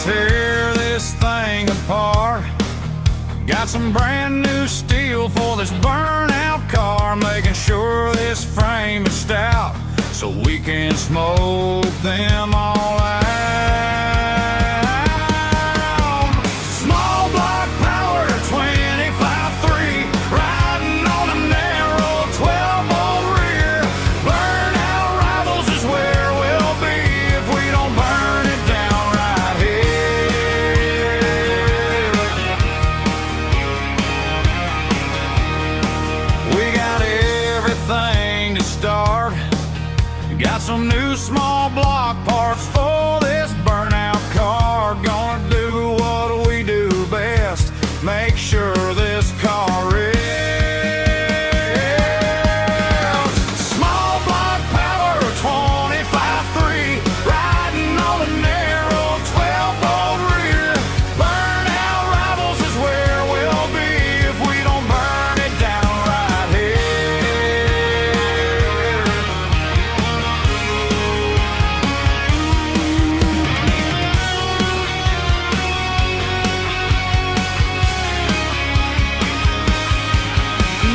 tear this thing apart. Got some brand new steel for this burnout car, making sure this frame is stout so we can smoke them all out. Small block power 25-3, riding on a narrow 12-volt rear. Burnout rivals is where we'll be if we don't burn it down right here. We got everything to start. Got some new small block parts for this burnout car. Gonna do what we do best, make sure this car rips. Small block power 25-3, riding on a narrow 12-volt rear. Burnout rivals is where we'll be if we don't burn it down right here.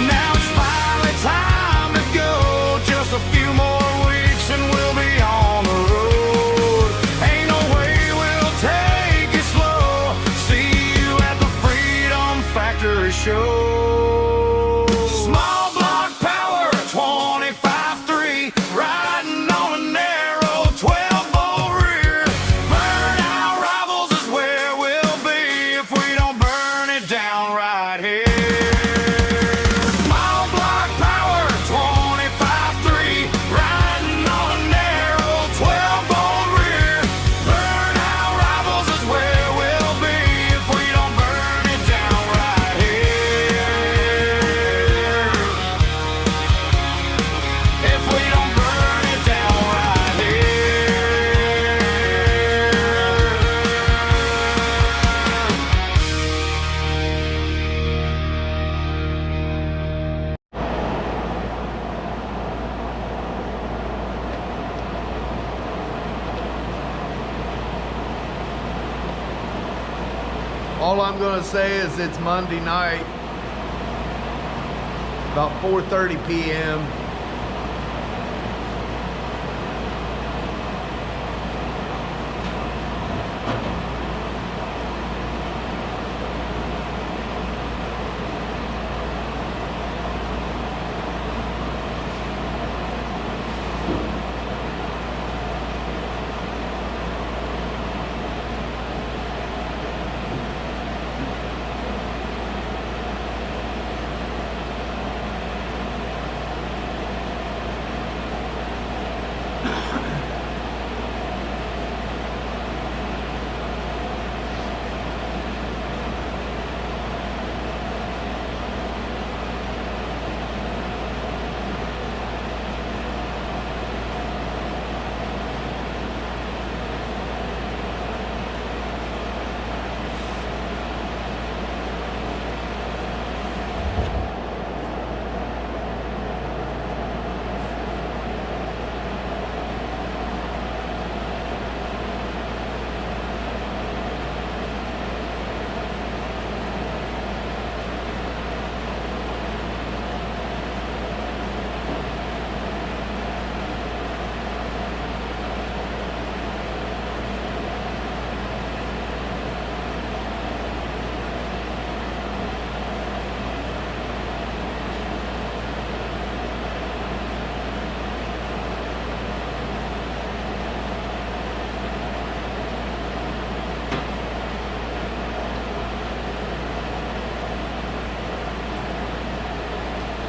Now it's finally time to go. Just a few more weeks and we'll be on the road. Ain't no way we'll take it slow. See you at the Freedom Factory show. Small block power 25-3, riding on a narrow 12-volt rear. Burnout rivals is where we'll be if we don't burn it down right here. Small block power 25-3, riding on a narrow 12-volt rear. Burnout rivals is where we'll be if we don't burn it down right here. If we don't burn it down right here. All I'm gonna say is it's Monday night, about 4:30 p.m.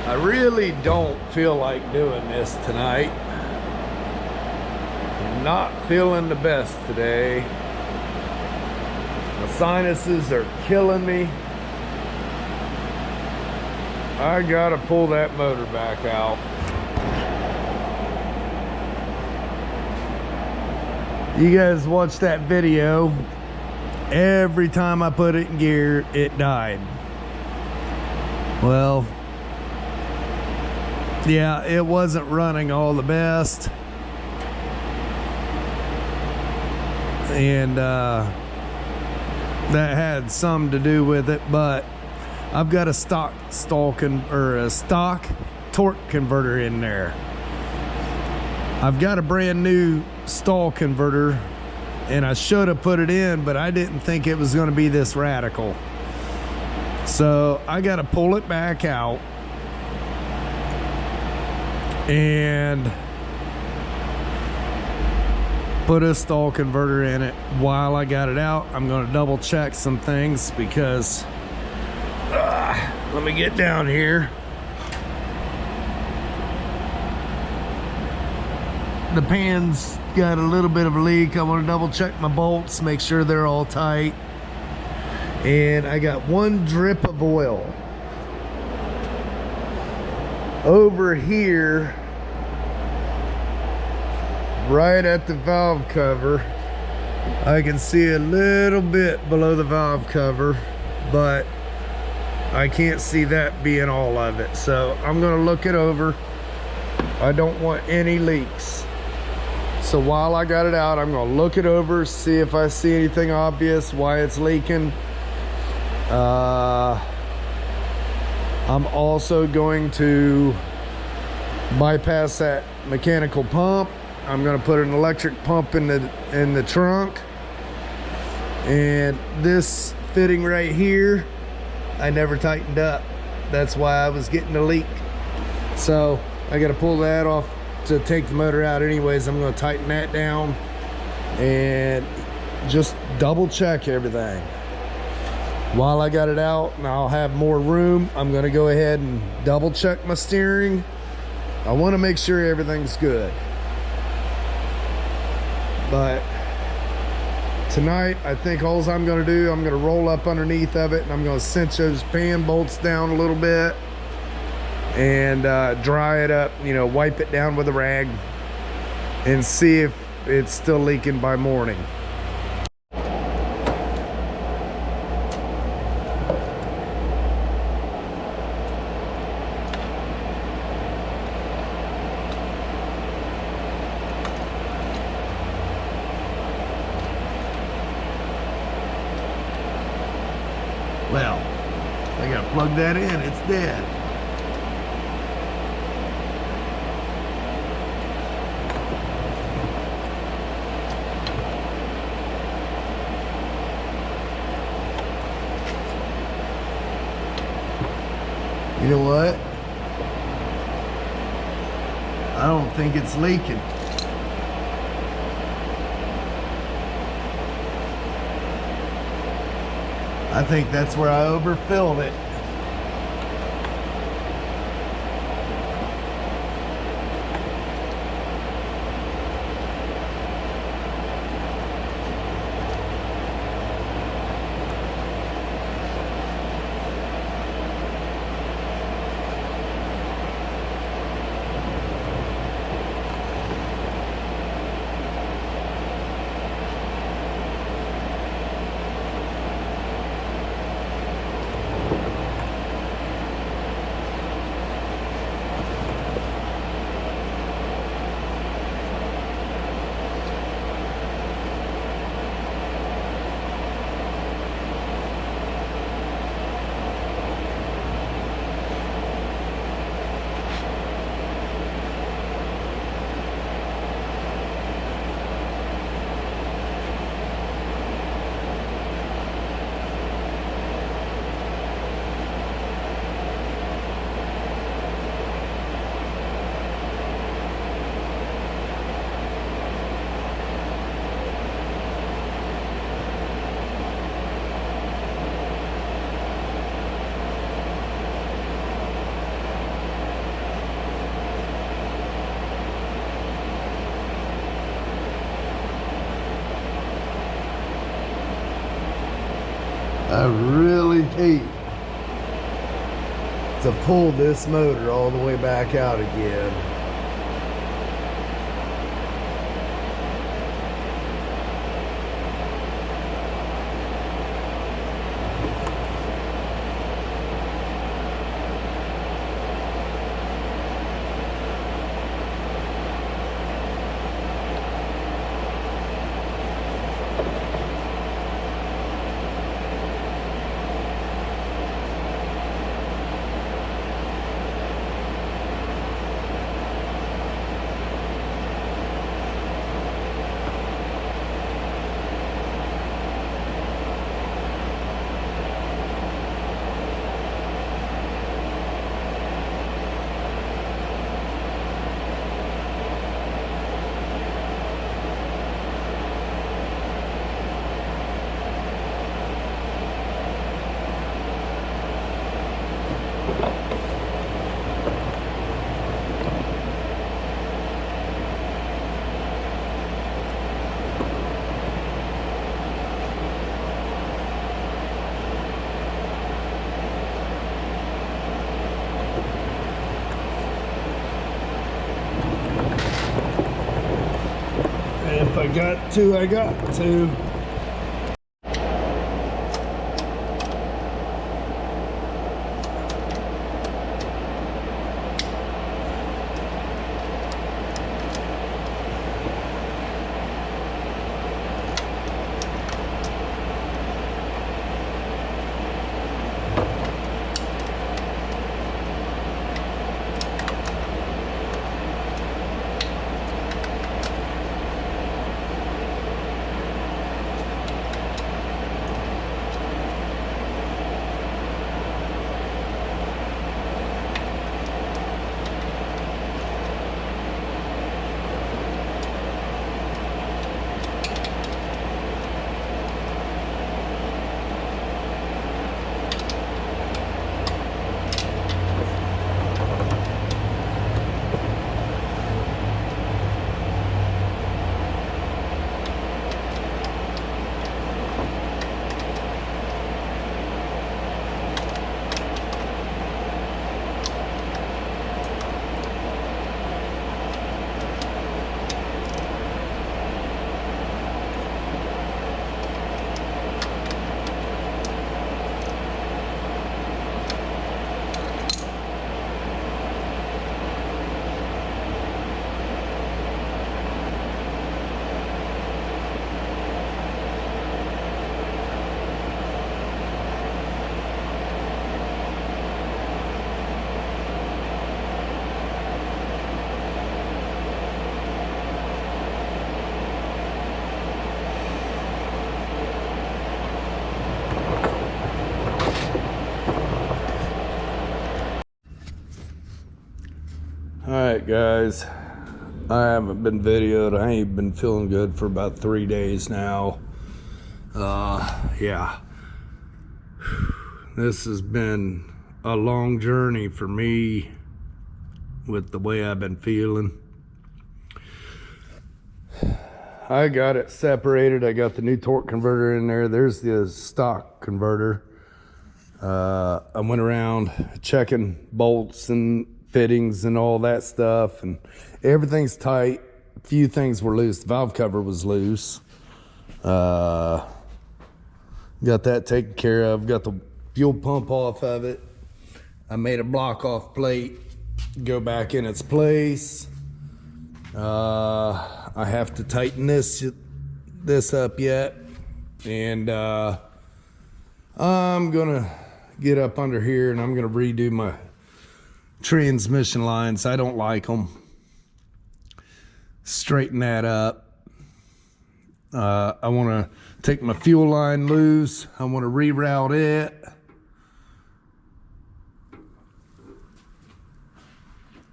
I really don't feel like doing this tonight. I'm not feeling the best today. My sinuses are killing me. I gotta pull that motor back out. You guys watched that video. Every time I put it in gear, it died. Well, yeah, it wasn't running all the best. And that had some to do with it, but I've got a stock torque converter in there. I've got a brand new stall converter, and I should have put it in, but I didn't think it was going to be this radical. So I got to pull it back out and put a stall converter in it. While I got it out, I'm going to double check some things because let me get down here. The pan's got a little bit of a leak. I want to double check my bolts, make sure they're all tight. And I got one drip of oil over here right at the valve cover. I can see a little bit below the valve cover, but I can't see that being all of it. So I'm going to look it over. I don't want any leaks. So while I got it out, I'm going to look it over, see if I see anything obvious, why it's leaking. I'm also going to bypass that mechanical pump. I'm going to put an electric pump in the trunk. And this fitting right here, I never tightened up. That's why I was getting a leak. So I got to pull that off to take the motor out anyways. I'm going to tighten that down and just double check everything. While I got it out and I'll have more room, I'm going to go ahead and double check my steering. I want to make sure everything's good. But tonight, I think all I'm going to do, I'm going to roll up underneath of it and I'm going to cinch those pan bolts down a little bit and dry it up, you know, wipe it down with a rag and see if it's still leaking by morning. Well, I gotta plug that in, it's dead. You know what? I don't think it's leaking. I think that's where I overfilled it. I really hate to pull this motor all the way back out again. got to. All right, guys, I haven't been videoed. I ain't been feeling good for about 3 days now. Yeah, this has been a long journey for me with the way I've been feeling. I got it separated. I got the new torque converter in there. There's the stock converter. I went around checking bolts and fittings and all that stuff, and everything's tight. A few things were loose. The valve cover was loose. Got that taken care of. Got the fuel pump off of it. I made a block off plate go back in its place. I have to tighten this up yet, and I'm gonna get up under here and I'm gonna redo my transmission lines. I don't like them. Straighten that up. I want to take my fuel line loose. I want to reroute it.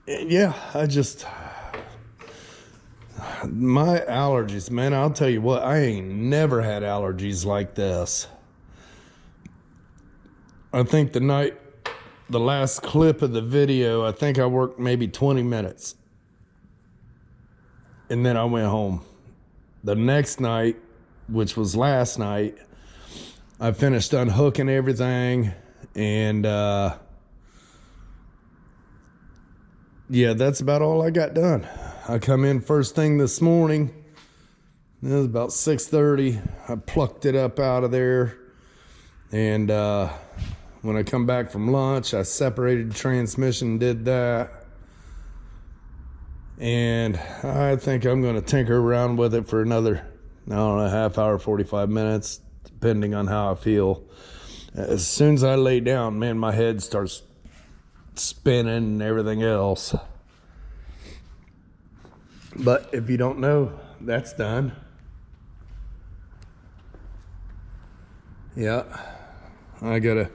And yeah, my allergies, man, I'll tell you what, I ain't never had allergies like this. I think the last clip of the video, I think I worked maybe 20 minutes. And then I went home. The next night, which was last night, I finished unhooking everything. And yeah, that's about all I got done. I come in first thing this morning. It was about 6:30. I plucked it up out of there. And when I come back from lunch, I separated the transmission, did that. And I think I'm going to tinker around with it for another, I don't know, half hour, 45 minutes, depending on how I feel. As soon as I lay down, man, my head starts spinning and everything else. But if you don't know, that's done. Yeah, I gotta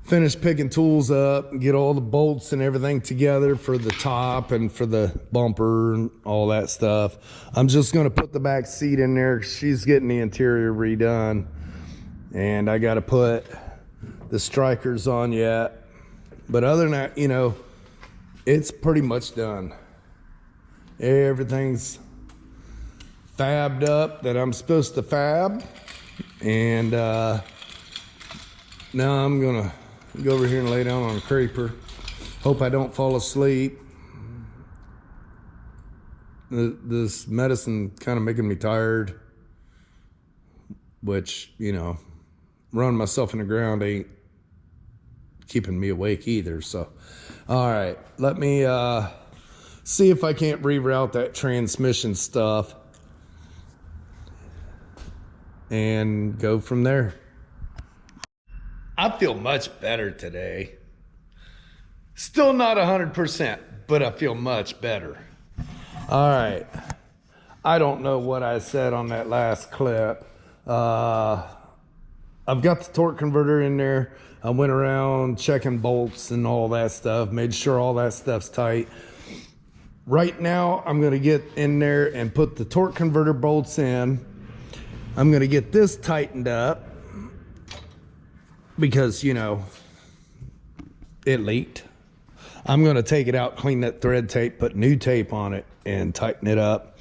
finish picking tools up and get all the bolts and everything together for the top and for the bumper and all that stuff. I'm just gonna put the back seat in there. She's getting the interior redone, and I gotta put the strikers on yet. But other than that, you know, it's pretty much done. Everything's fabbed up that I'm supposed to fab. And now I'm gonna go over here and lay down on a creeper. Hope I don't fall asleep. This medicine kind of making me tired, which, you know, running myself in the ground ain't keeping me awake either. So, all right, let me see if I can't reroute that transmission stuff and go from there. I feel much better today. Still not 100%, but I feel much better. All right. I don't know what I said on that last clip. I've got the torque converter in there. I went around checking bolts and all that stuff, made sure all that stuff's tight. Right now, I'm gonna get in there and put the torque converter bolts in. I'm gonna get this tightened up because, you know, it leaked. I'm gonna take it out, clean that thread tape, put new tape on it and tighten it up.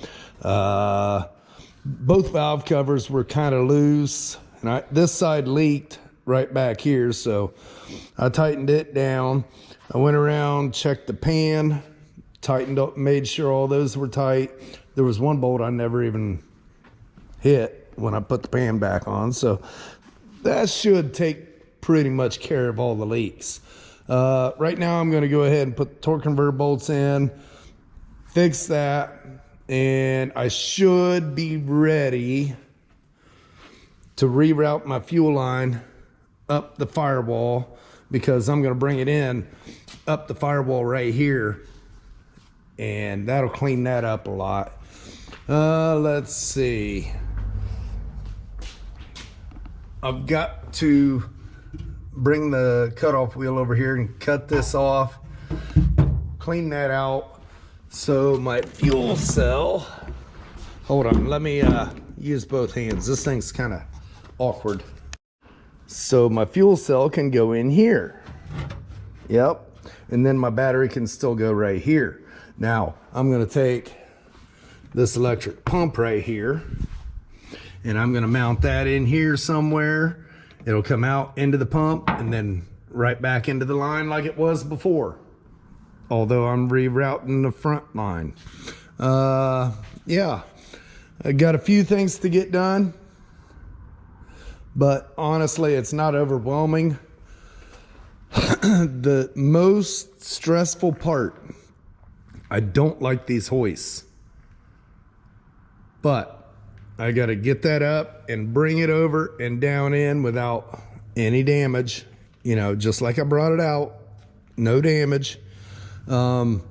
Both valve covers were kind of loose, and this side leaked right back here, so I tightened it down. I went around, checked the pan, tightened up, made sure all those were tight. There was one bolt I never even hit when I put the pan back on, so that should take pretty much care of all the leaks. Right now I'm going to go ahead and put the torque converter bolts in, fix that, and I should be ready to reroute my fuel line up the firewall, because I'm going to bring it in up the firewall right here, and that'll clean that up a lot. Let's see. I've got to bring the cutoff wheel over here and cut this off, clean that out. So my fuel cell, hold on, let me use both hands. This thing's kind of awkward. So my fuel cell can go in here. Yep. And then my battery can still go right here. Now I'm going to take this electric pump right here, and I'm going to mount that in here somewhere. It'll come out into the pump and then right back into the line like it was before. Although I'm rerouting the front line. Yeah, I got a few things to get done, but honestly, it's not overwhelming. The most stressful part, I don't like these hoists, but I got to get that up and bring it over and down in without any damage, you know, just like I brought it out, no damage. And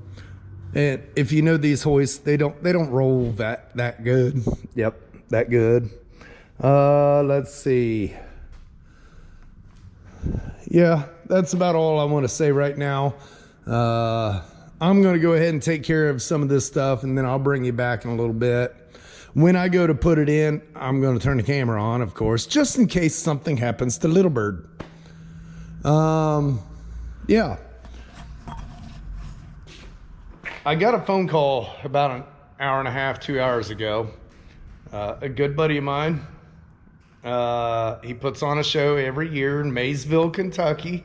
if you know these hoists, they don't roll that good. Yep, that good. Let's see. Yeah, that's about all I want to say right now. I'm going to go ahead and take care of some of this stuff, and then I'll bring you back in a little bit. When I go to put it in, I'm going to turn the camera on, of course, just in case something happens to Little Bird. Yeah. I got a phone call about an hour and a half, 2 hours ago. A good buddy of mine. He puts on a show every year in Maysville, Kentucky.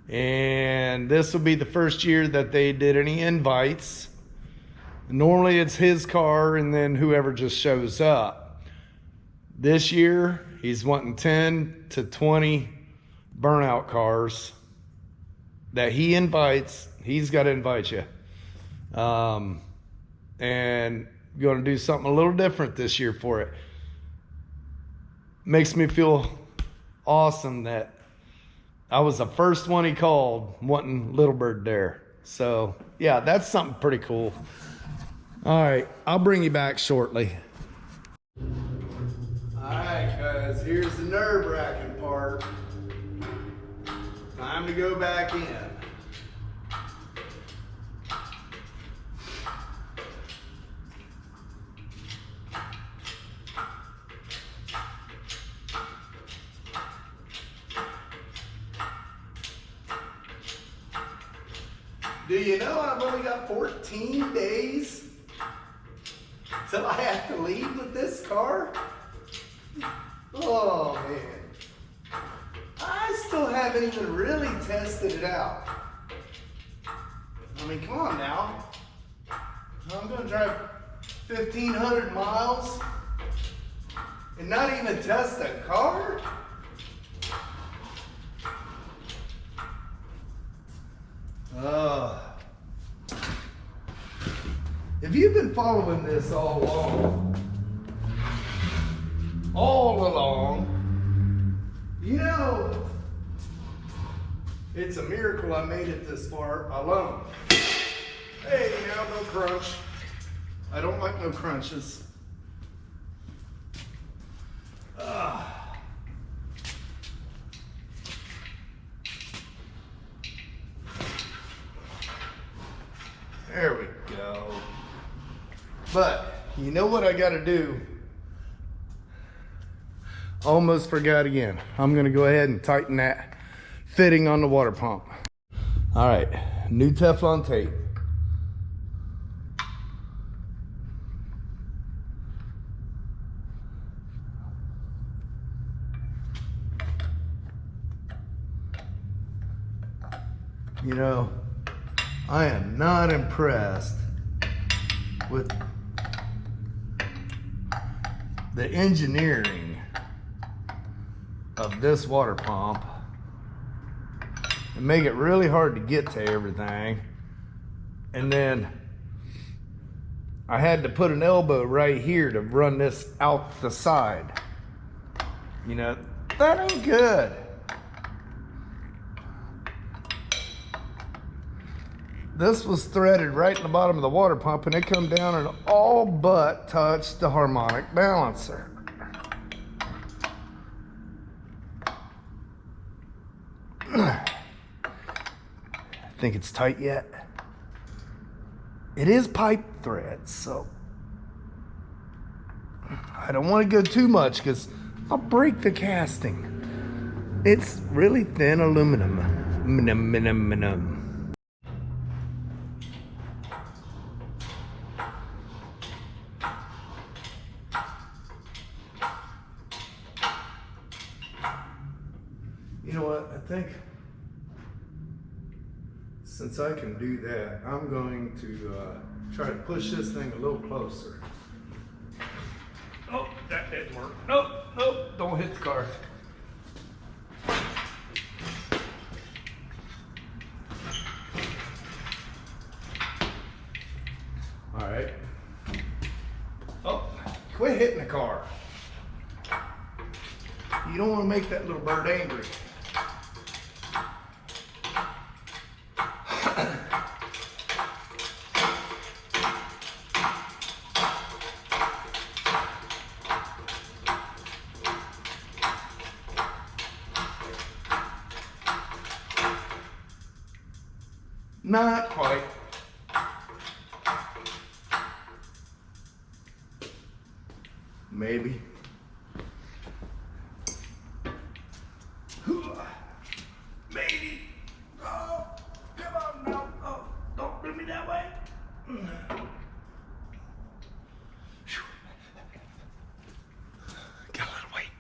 And this will be the first year that they did any invites. Normally it's his car and then whoever just shows up. This year, he's wanting 10 to 20 burnout cars that he invites. He's got to invite you. And going to do something a little different this year for it. Makes me feel awesome that I was the first one he called wanting Little Bird there. So yeah, that's something pretty cool. All right, I'll bring you back shortly. All right, guys, here's the nerve-wracking part. Time to go back in. Do you know I've only got 14 days till I have to leave with this car? Oh man. I still haven't even really tested it out. I mean, come on now. I'm gonna drive 1,500 miles and not even test a car? If you've been following this all along, you know it's a miracle I made it this far alone. Hey, now no crunch. I don't like no crunches. There we go. But you know what I gotta do? Almost forgot again. I'm gonna go ahead and tighten that fitting on the water pump. All right, new Teflon tape. You know, I am not impressed with the engineering of this water pump. It make it really hard to get to everything. And then I had to put an elbow right here to run this out the side. You know, that ain't good. This was threaded right in the bottom of the water pump and it come down and all but touched the harmonic balancer. Think it's tight yet? It is pipe thread, so I don't want to go too much because I'll break the casting. It's really thin aluminum. You know what? I think since I can do that, I'm going to try to push this thing a little closer. Oh, that didn't work. Nope, nope, don't hit the car. All right. Oh, quit hitting the car. You don't want to make that little bird angry. Not quite. Maybe. Maybe. Oh, come on now. Oh, don't do me that way. Got a little weight.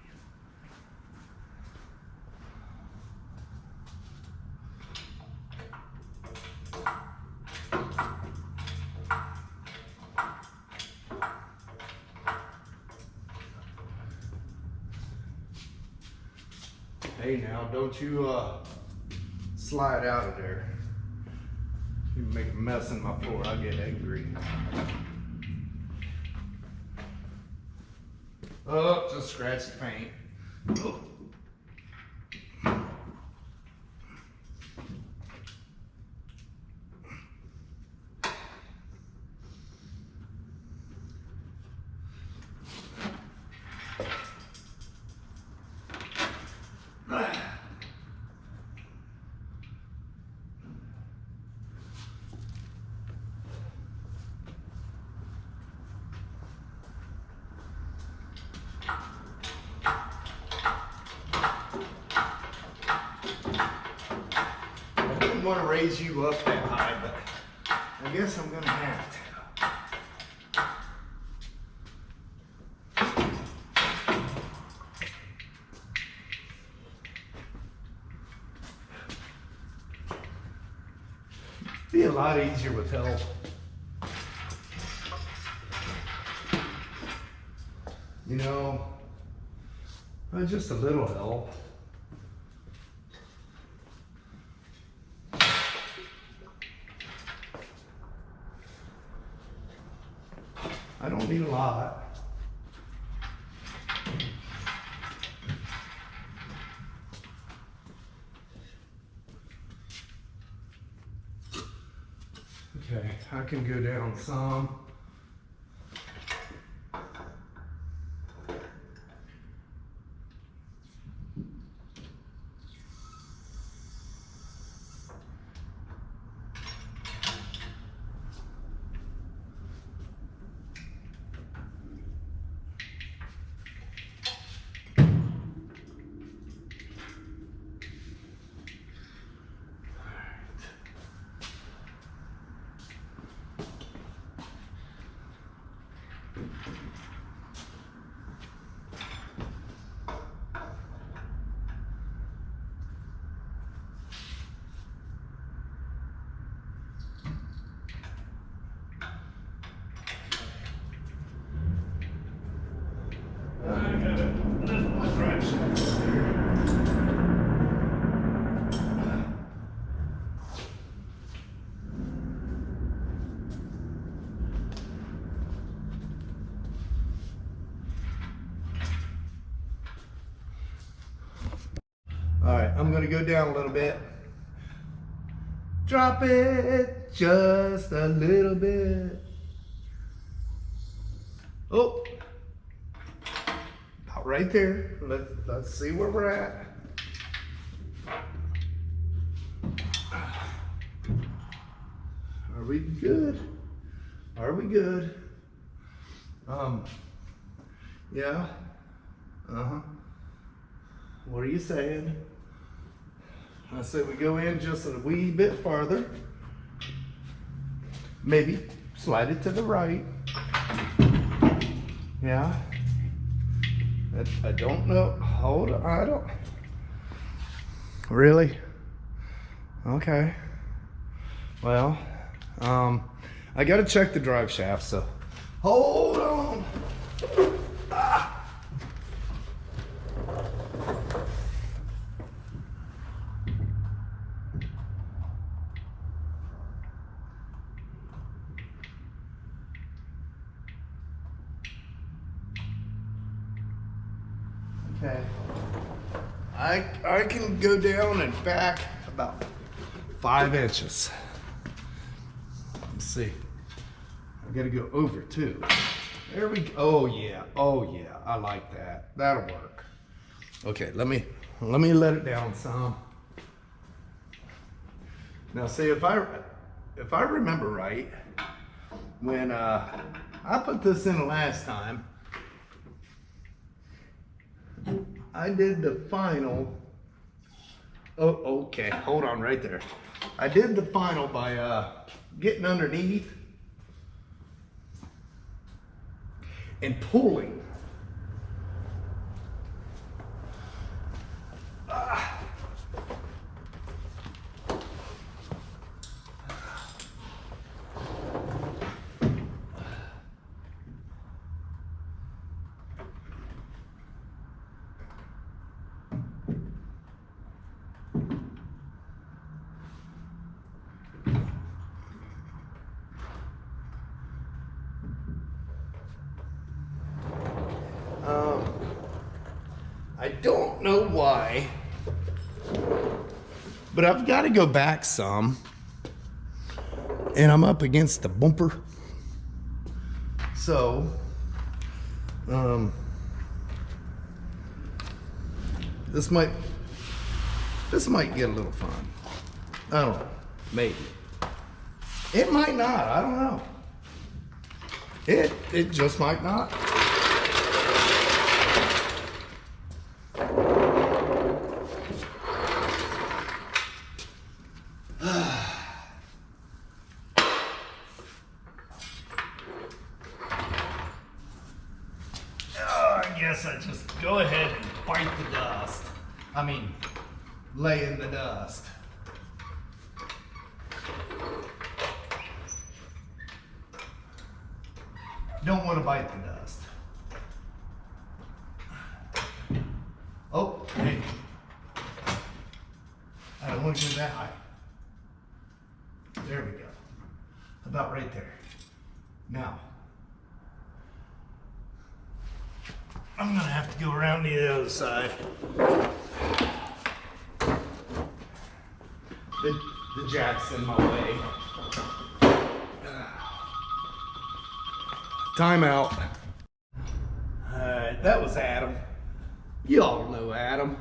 Hey now, don't you slide out of there. You make a mess in my floor, I get angry. Oh, just scratch the paint. Oh. I didn't want to raise you up that high, but I guess I'm gonna have to. Be a lot easier with help. You know, just a little help. I don't need a lot. Okay, I can go down some. All right, I'm gonna go down a little bit. Drop it just a little bit. Oh, about right there. Let's see where we're at. Are we good? Are we good? Yeah. What are you saying? I say we go in just a wee bit farther. Maybe slide it to the right. Yeah. I don't know. Hold on. I don't. Really? Okay. Well, I gotta check the drive shaft, so hold on. Ah. Okay. I can go down and back about 5 inches. Let's see. I gotta go over too. There we go. Oh yeah. Oh yeah. I like that. That'll work. Okay, let me let it down some. Now see, if I remember right, when I put this in last time, I did the final. Oh, okay. Hold on right there. I did the final by getting underneath and pulling. I don't know why, but I've got to go back some, and I'm up against the bumper. So, this might get a little fun. I don't know, maybe. It might not, I don't know. It just might not. I guess I just go ahead and bite the dust. I mean, lay in the dust. Don't want to bite the dust. want to go that high. There we go. About right there. Now, I'm gonna have to go around the other side. The jack's in my way. Timeout. Alright, that was Adam. You all know Adam.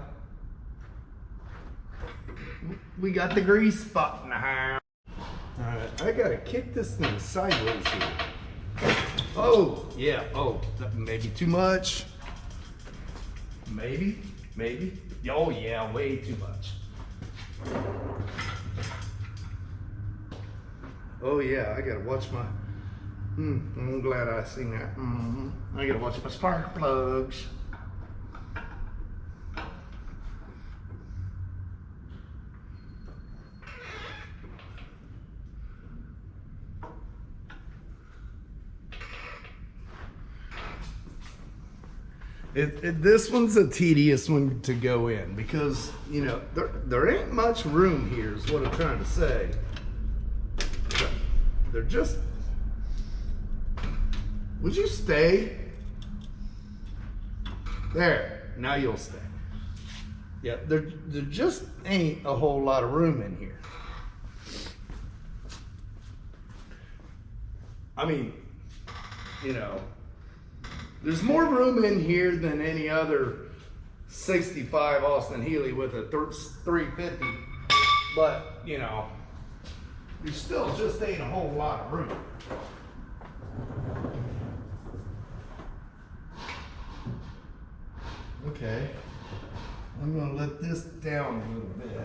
We got the grease spot in the house. Alright, I gotta kick this thing sideways here. Oh, yeah, oh, maybe too much. Maybe. Oh yeah, way too much. Oh yeah, I gotta watch my, I'm glad I seen that. I gotta watch my spark plugs. This one's a tedious one to go in because, you know, there ain't much room here is what I'm trying to say. They're just, would you stay? There, now you'll stay. Yeah, there just ain't a whole lot of room in here. I mean, you know, there's more room in here than any other 65 Austin Healey with a 350, but you know, there still just ain't a whole lot of room. Okay, I'm gonna let this down a little bit.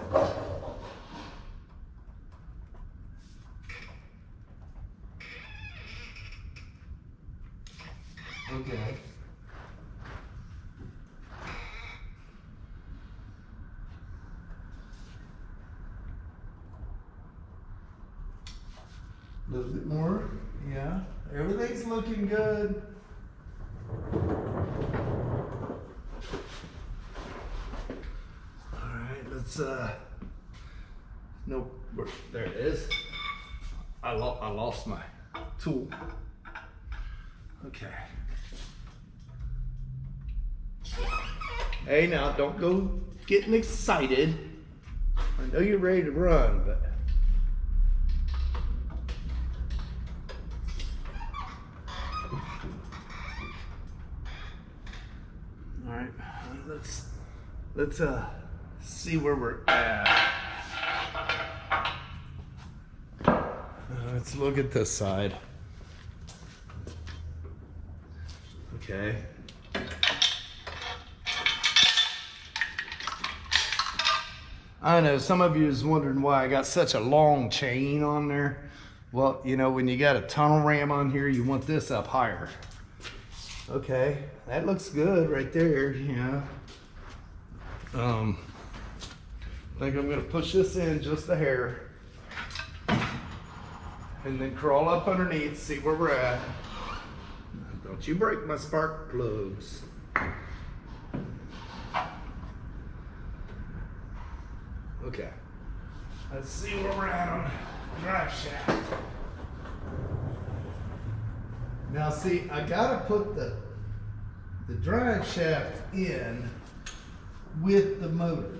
Okay. A little bit more. Yeah. Everything's looking good. All right, let's nope, there it is. I lost my tool. Okay. Hey, now don't go getting excited. I know you're ready to run, but all right, let's see where we're at. Let's look at this side. Okay. I know some of you is wondering why I got such a long chain on there. Well, you know, when you got a tunnel ram on here, you want this up higher. Okay, that looks good right there, yeah. I think I'm gonna push this in just a hair and then crawl up underneath, see where we're at. Don't you break my spark plugs. Okay, let's see where we're at on the drive shaft. Now see, I gotta put the drive shaft in with the motor.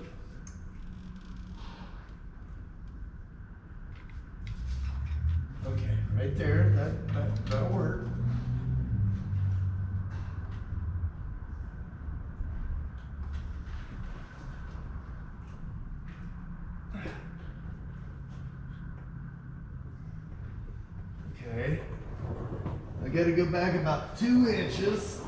Okay, right there, that'll work. Okay, I gotta go back about 2 inches.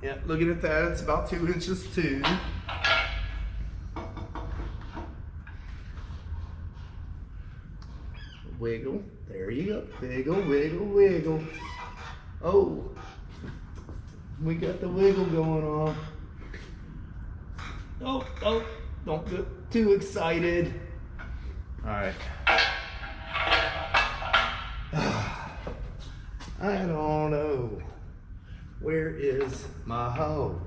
Yeah, looking at that, it's about 2 inches too. Wiggle, there you go, wiggle, wiggle, wiggle. Oh, we got the wiggle going on. Oh, don't get too excited. All right. I don't know. Where is my hoe?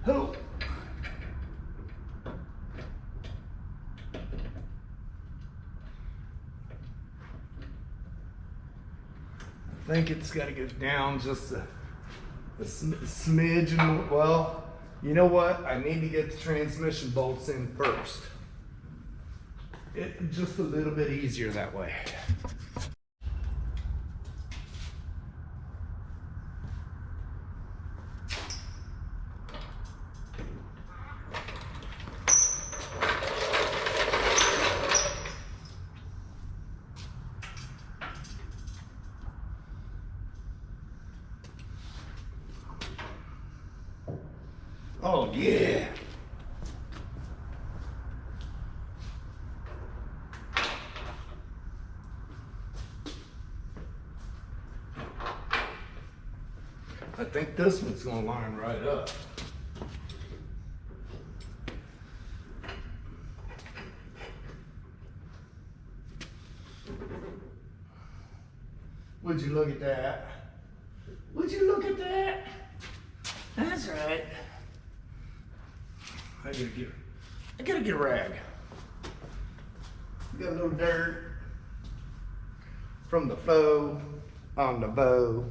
Hoe. I think it's got to go down just a smidge. And, well, you know what? I need to get the transmission bolts in first. It's just a little bit easier that way. Oh, yeah. I think this one's gonna line right up. Would you look at that? Would you look at that? That's right. I gotta get a rag. Got a little dirt from the foe on the bow.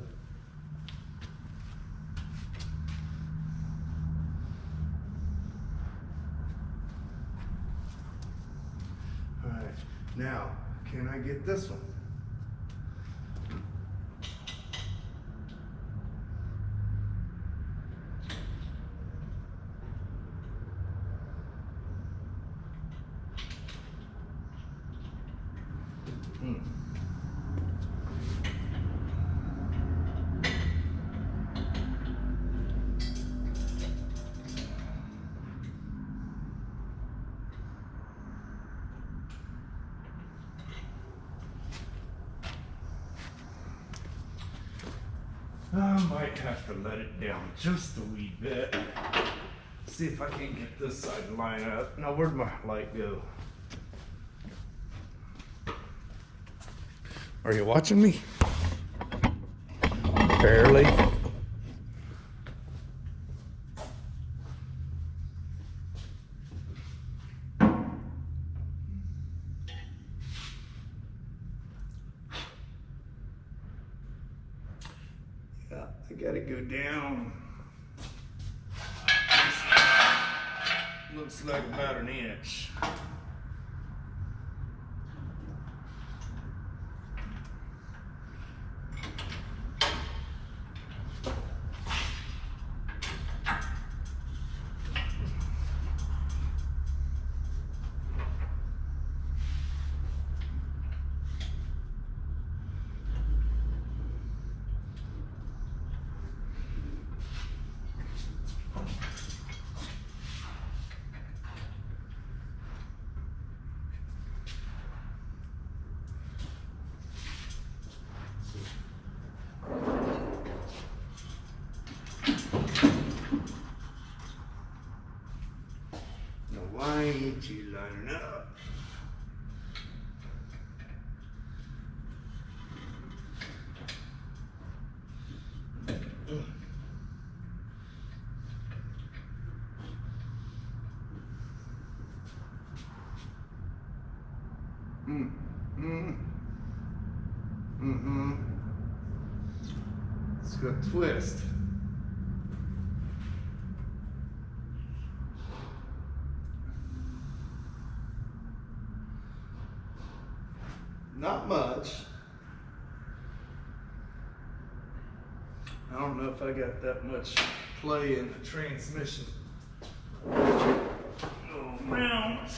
All right, now, can I get this one? I might have to let it down just a wee bit. See if I can get this side to line up. Now, where'd my light go? Are you watching me? Barely. Yeah, I gotta go down. Looks like about an inch. Why ain't you lining up? It's got a twist. Not much. I don't know if I got that much play in the transmission. Oh, mount.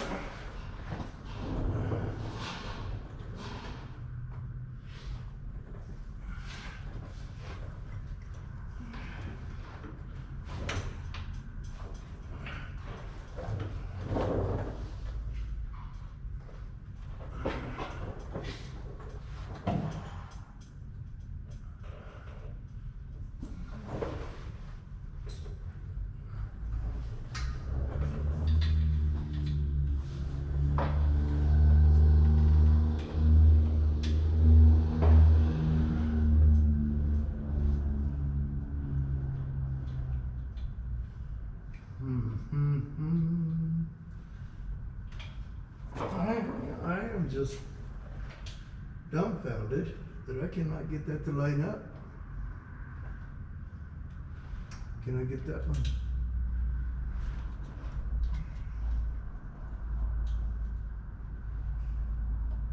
am just dumbfounded that I cannot get that to line up. Can I get that one?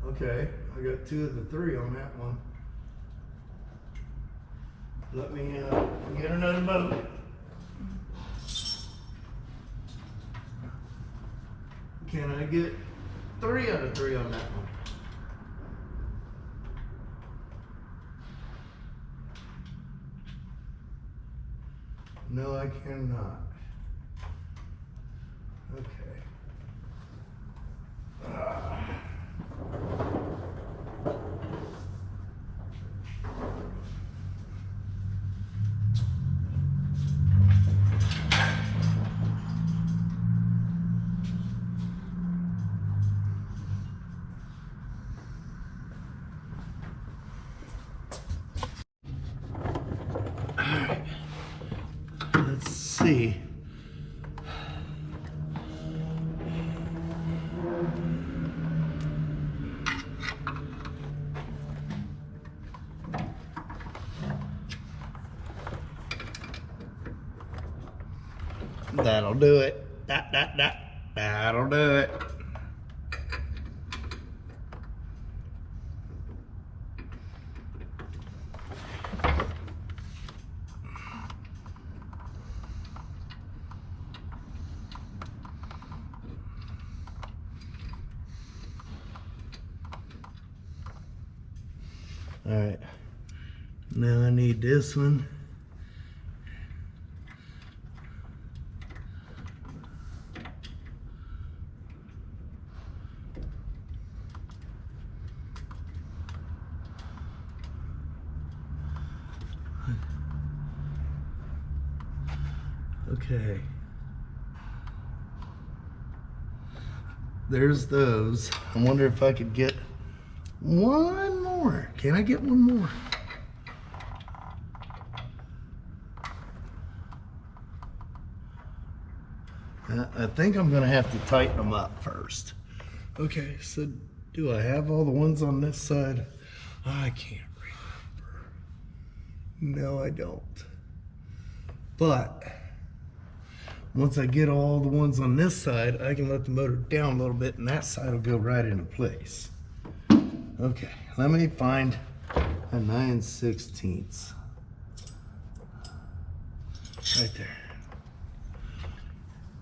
Okay, I got 2 of the 3 on that one. Let me get another boat. Can I get 3 out of 3 on that one? No, I cannot. Okay. Alright. Let's see. That'll do it. That'll do it. All right. Now I need this one. Okay. There's those. I wonder if I could get one more. Can I get one more? I think I'm gonna have to tighten them up first. Okay, so do I have all the ones on this side? I can't remember. No, I don't. But once I get all the ones on this side, I can let the motor down a little bit and that side will go right into place. Okay, let me find a 9/16. Right there.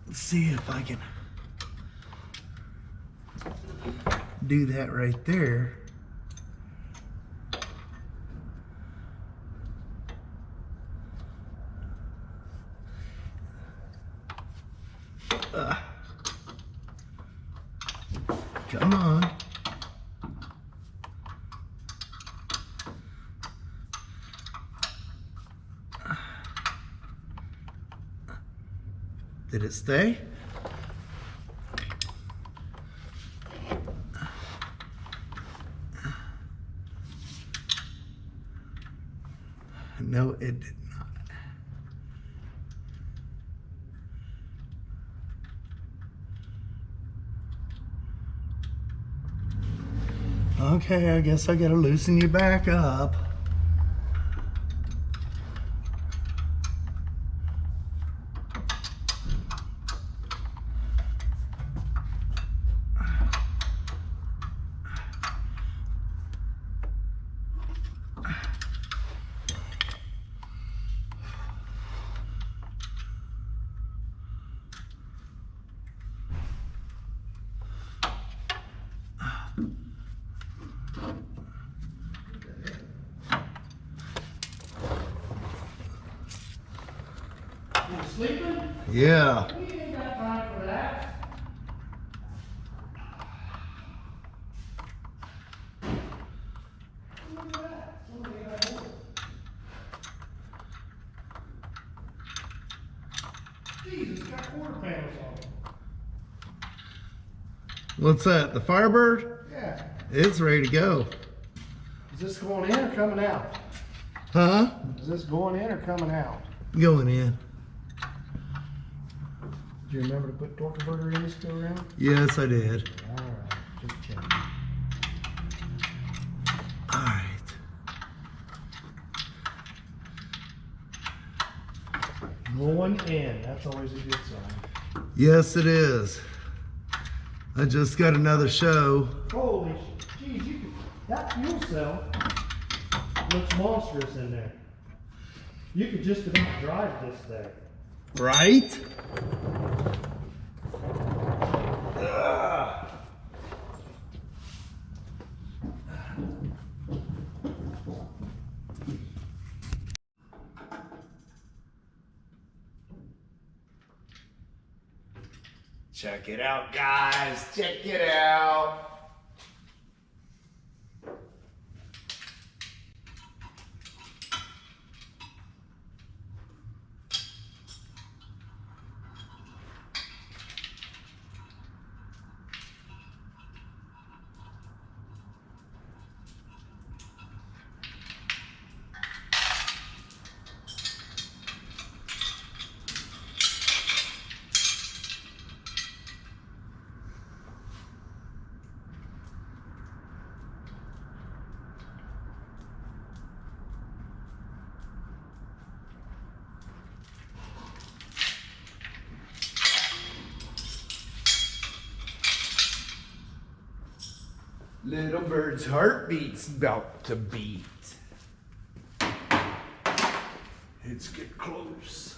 Let's see if I can do that right there. Come on. Did it stay? No, it did not. Okay, I guess I gotta loosen you back up. Sleeping? Yeah. We ain't got time for that. Look at that. Somebody got hold. Jesus, it's got quarter panels on it. What's that? The Firebird? Yeah. It's ready to go. Is this going in or coming out? Huh? Is this going in or coming out? Going in. Do you remember to put torque converter in this go around? Yes, I did. All right, just checking. Going in. That's always a good sign. Yes, it is. I just got another show. Holy geez, that fuel cell looks monstrous in there. You could just about drive this thing. Right? Check it out, guys. Check it out. Little bird's heartbeat's about to beat. Let's get close.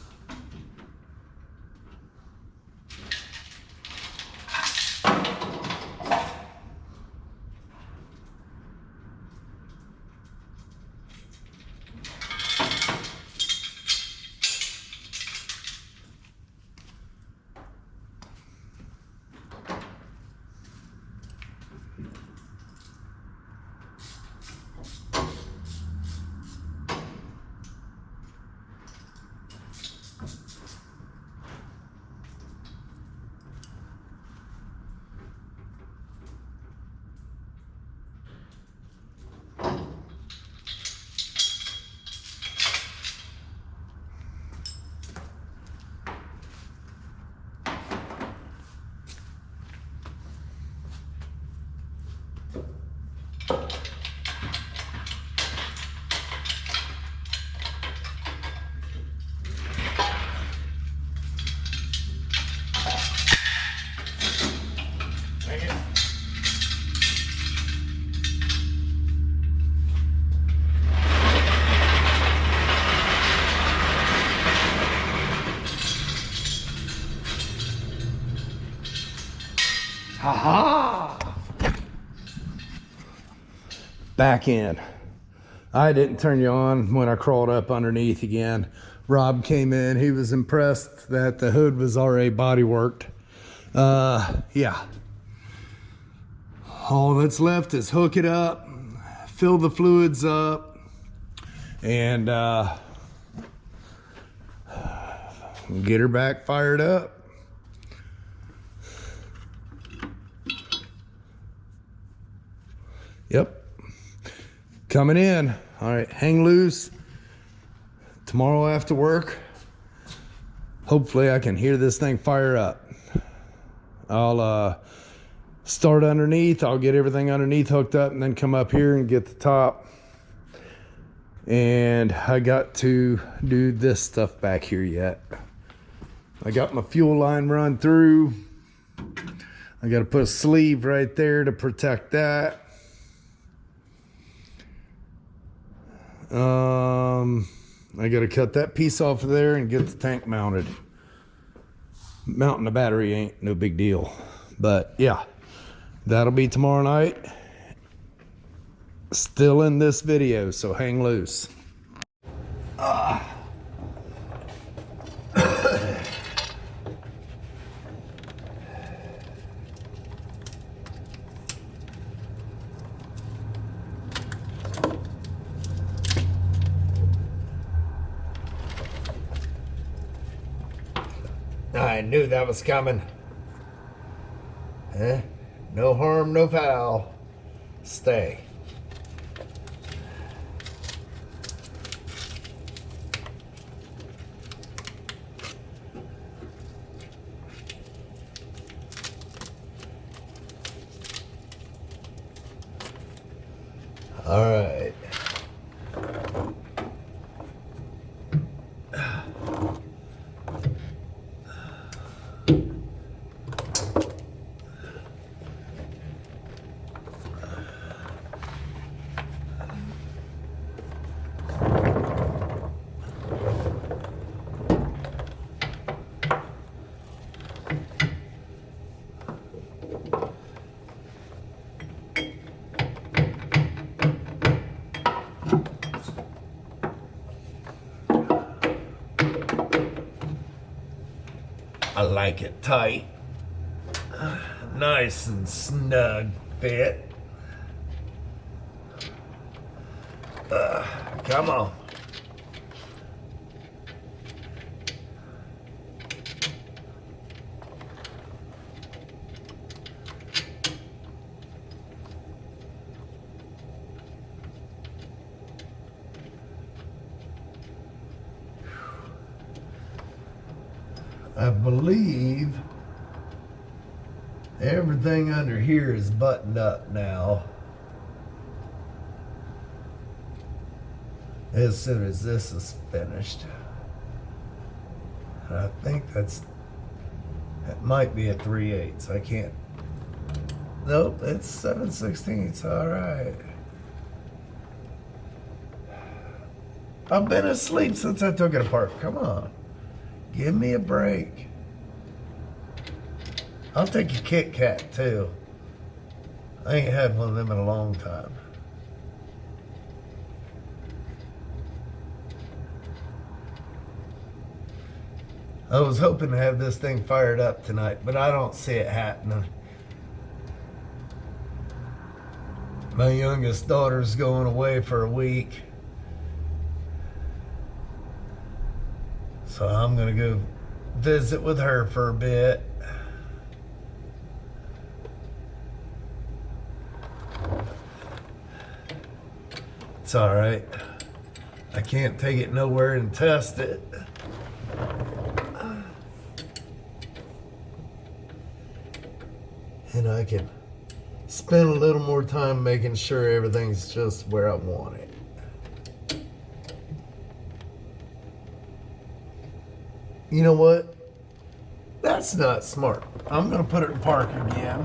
Ha-ha! Back in. I didn't turn you on when I crawled up underneath again. Rob came in. He was impressed that the hood was already body worked. Yeah. All that's left is hook it up, fill the fluids up, and get her back fired up. Yep. Coming in. All right, hang loose. Tomorrow after work, hopefully I can hear this thing fire up. I'll start underneath. I'll get everything underneath hooked up and then come up here and get the top. And I got to do this stuff back here yet. I got my fuel line run through. I got to put a sleeve right there to protect that. I got to cut that piece off of there and get the tank mounted. Mounting the battery ain't no big deal, but yeah, that'll be tomorrow night. Still in this video, so hang loose. I knew that was coming. No harm, no foul. Stay. All right. I like it tight. Nice and snug fit. Come on. I believe everything under here is buttoned up now. As soon as this is finished. And I think that might be a 3/8. I can't. Nope, it's 7/16. All right. I've been asleep since I took it apart. Come on. Give me a break. I'll take a Kit Kat too. I ain't had one of them in a long time. I was hoping to have this thing fired up tonight, but I don't see it happening. My youngest daughter's going away for a week. So I'm gonna go visit with her for a bit. It's all right. I can't take it nowhere and test it. And I can spend a little more time making sure everything's just where I want it. You know what? That's not smart. I'm gonna put it in park again.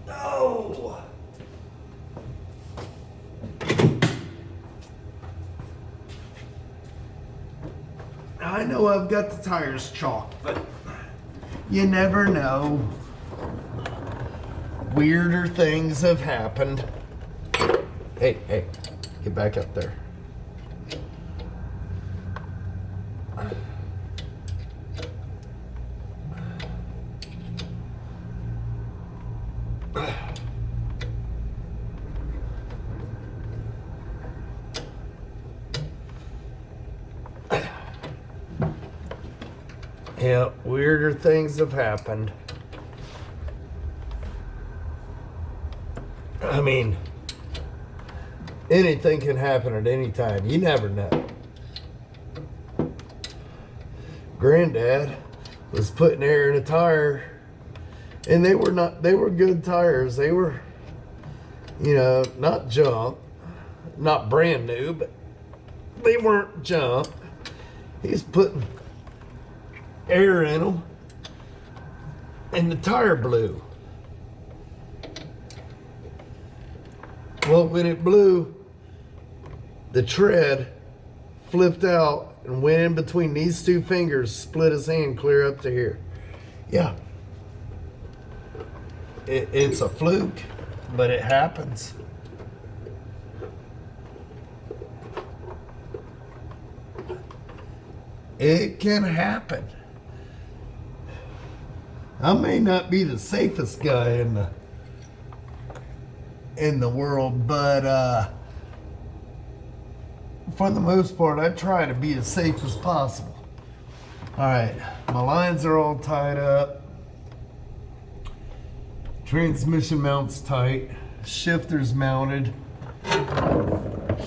Oh! I know I've got the tires chalked, but you never know. Weirder things have happened. Hey, get back up there. Yeah, weirder things have happened. I mean, anything can happen at any time. You never know. Granddad was putting air in a tire, and they were good tires. They were, not junk, not brand new, but they weren't junk. He's putting air in them, and the tire blew. Well, when it blew, the tread flipped out and went in between these two fingers, split his hand clear up to here. Yeah, it's a fluke, but it happens. It can happen. I may not be the safest guy in the world, but for the most part, I try to be as safe as possible. All right, my lines are all tied up. Transmission mount's tight. Shifter's mounted.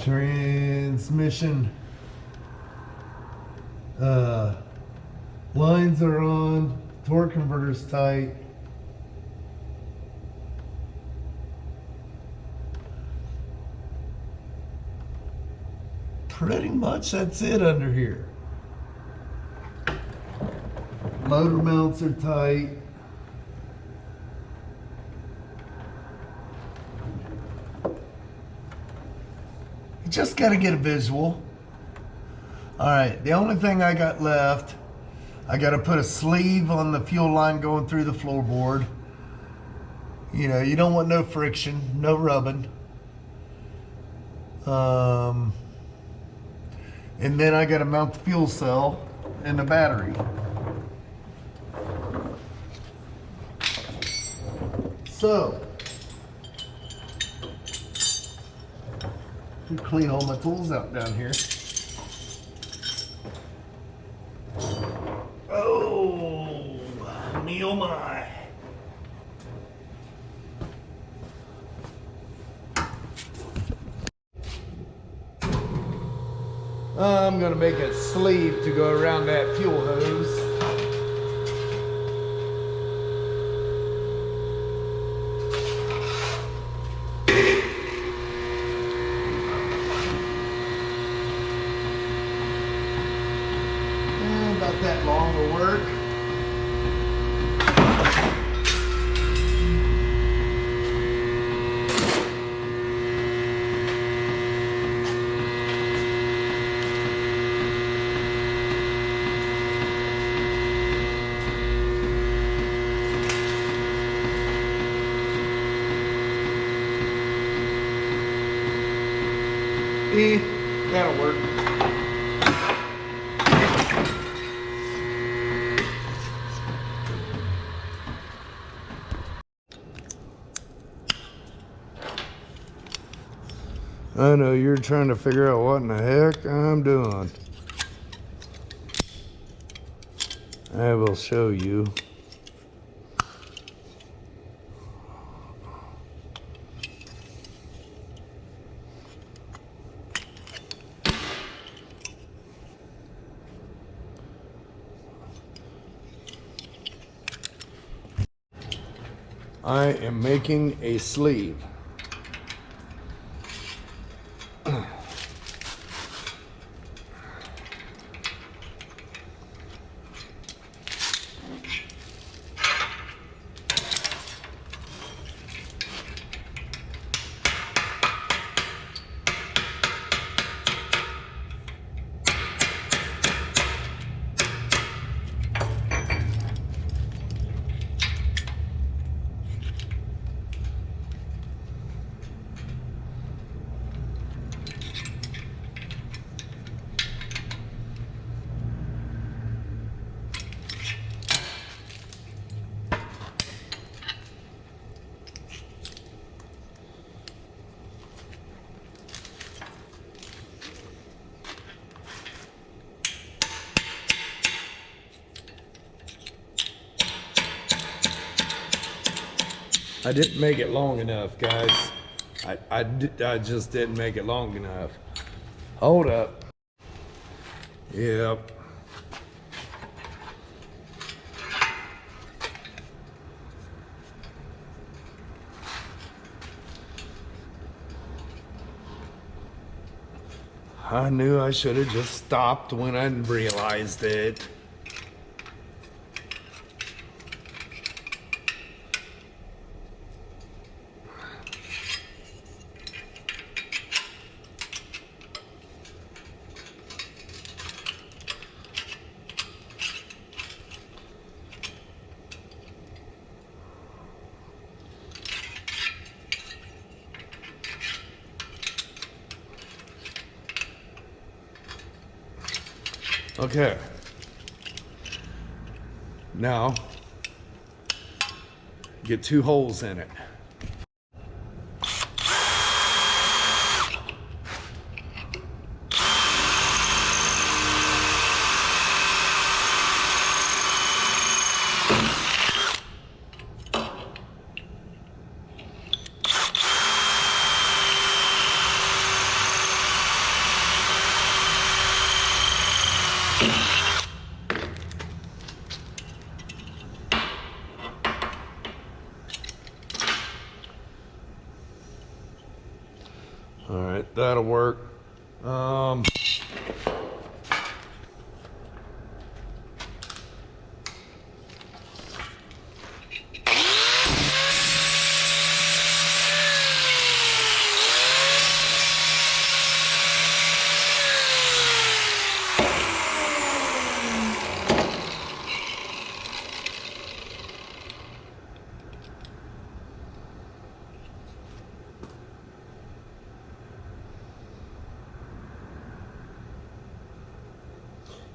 Transmission lines are on. Torque converter's tight. Pretty much that's it under here. Motor mounts are tight. You just got to get a visual. All right, the only thing I got left, I got to put a sleeve on the fuel line going through the floorboard. You don't want no friction, no rubbing. And then I got to mount the fuel cell and the battery. So, let me clean all my tools out down here. Oh, me oh my. I'm gonna make a sleeve to go around that fuel hose. About that long will work. That'll work. I know you're trying to figure out what in the heck I'm doing. I will show you. I am making a sleeve. I didn't make it long enough, guys. I just didn't make it long enough. Hold up. Yep. I knew I should have just stopped when I realized it. Okay. Now, get 2 holes in it. All right, that'll work.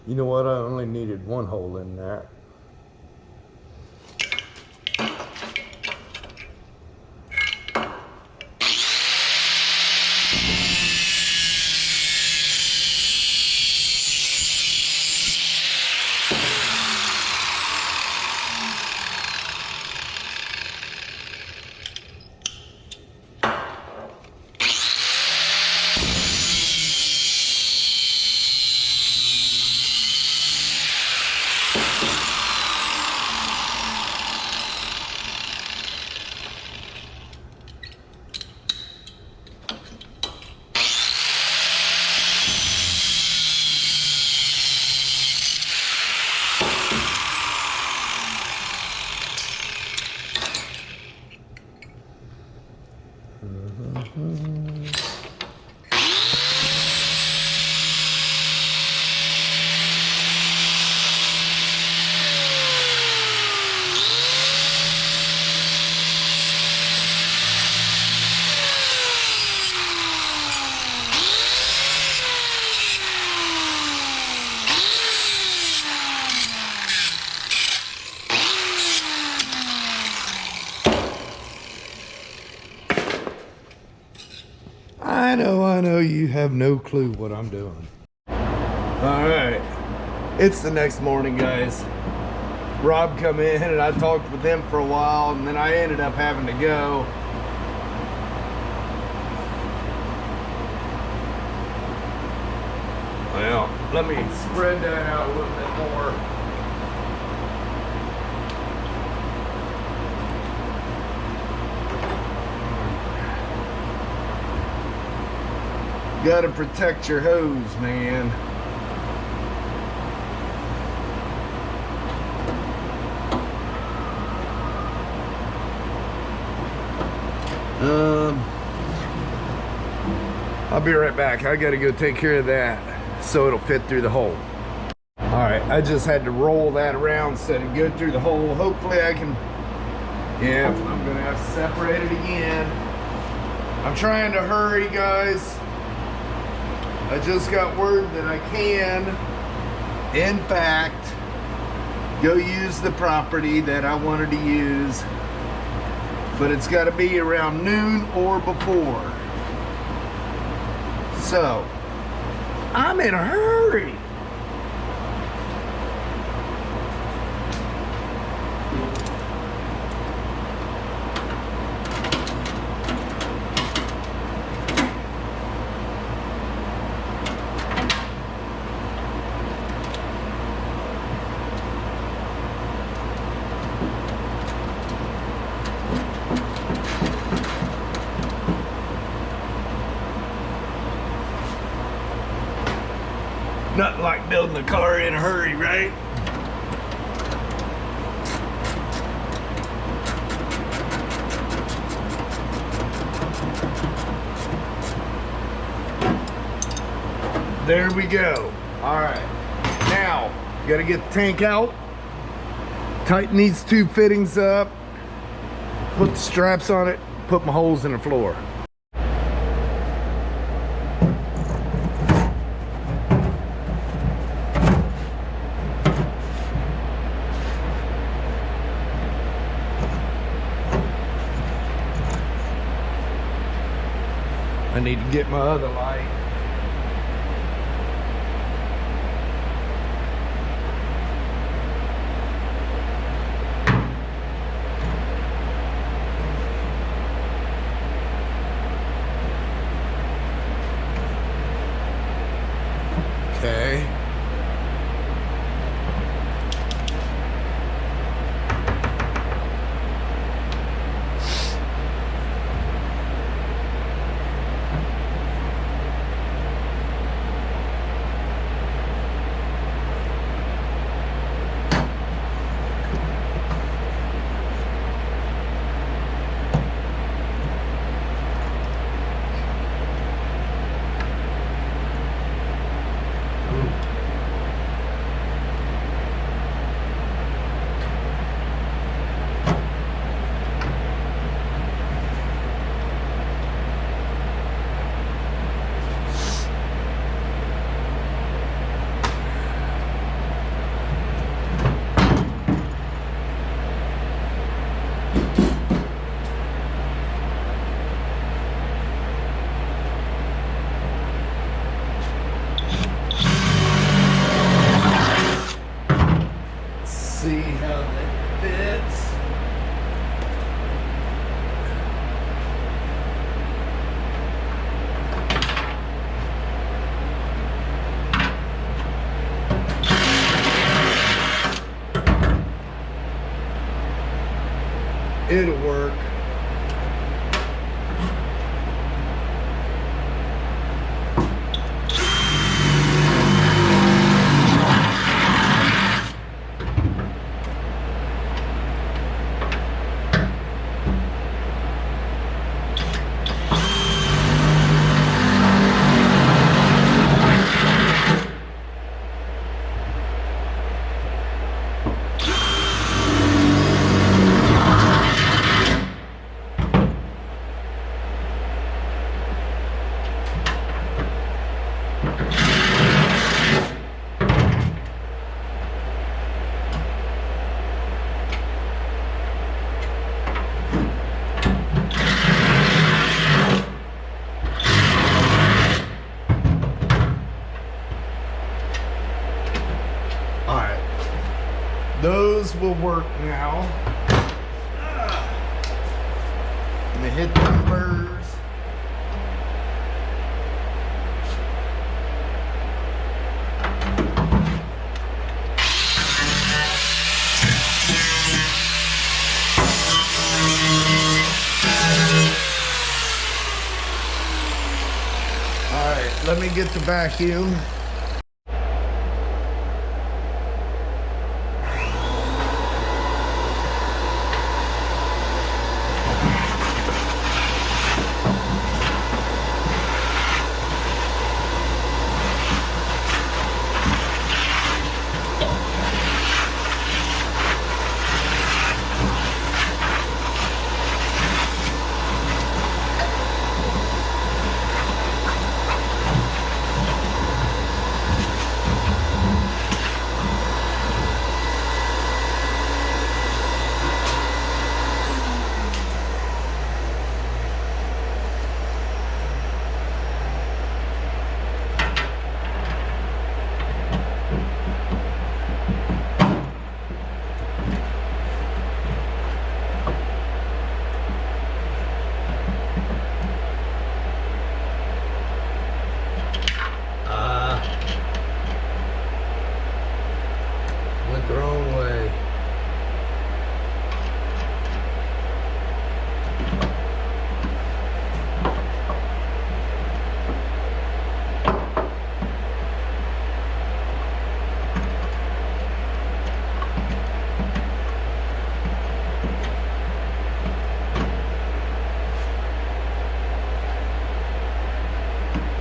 You know what? I only needed one hole in that. I know, you have no clue what I'm doing. All right, it's the next morning, guys. Rob come in and I talked with him for a while, and then I ended up having to go. Well, let me spread that out a little bit more. Gotta protect your hose, man. I'll be right back. I gotta go take care of that so it'll fit through the hole. All right, I just had to roll that around so it go through the hole. Hopefully I can, yeah, I'm gonna have to separate it again. I'm trying to hurry, guys. I just got word that I can, in fact, go use the property that I wanted to use, but it's got to be around noon or before. So, I'm in a hurry. Nothing like building a car in a hurry, right? There we go. All right. Now, gotta get the tank out. Tighten these two fittings up. Put the straps on it. Put my holes in the floor. I need to get my other light. Okay. work now. Let me hit the numbers. All right, let me get the vacuum. Went the wrong way.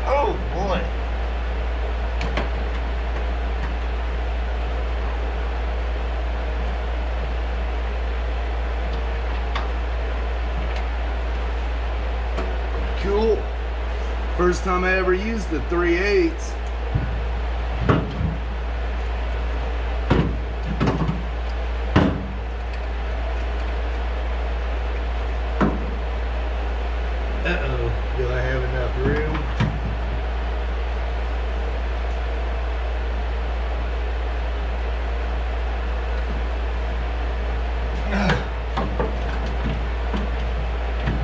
Oh boy. Cool. First time I ever used the 3/8. Uh-oh. Do I have enough room?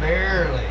Barely.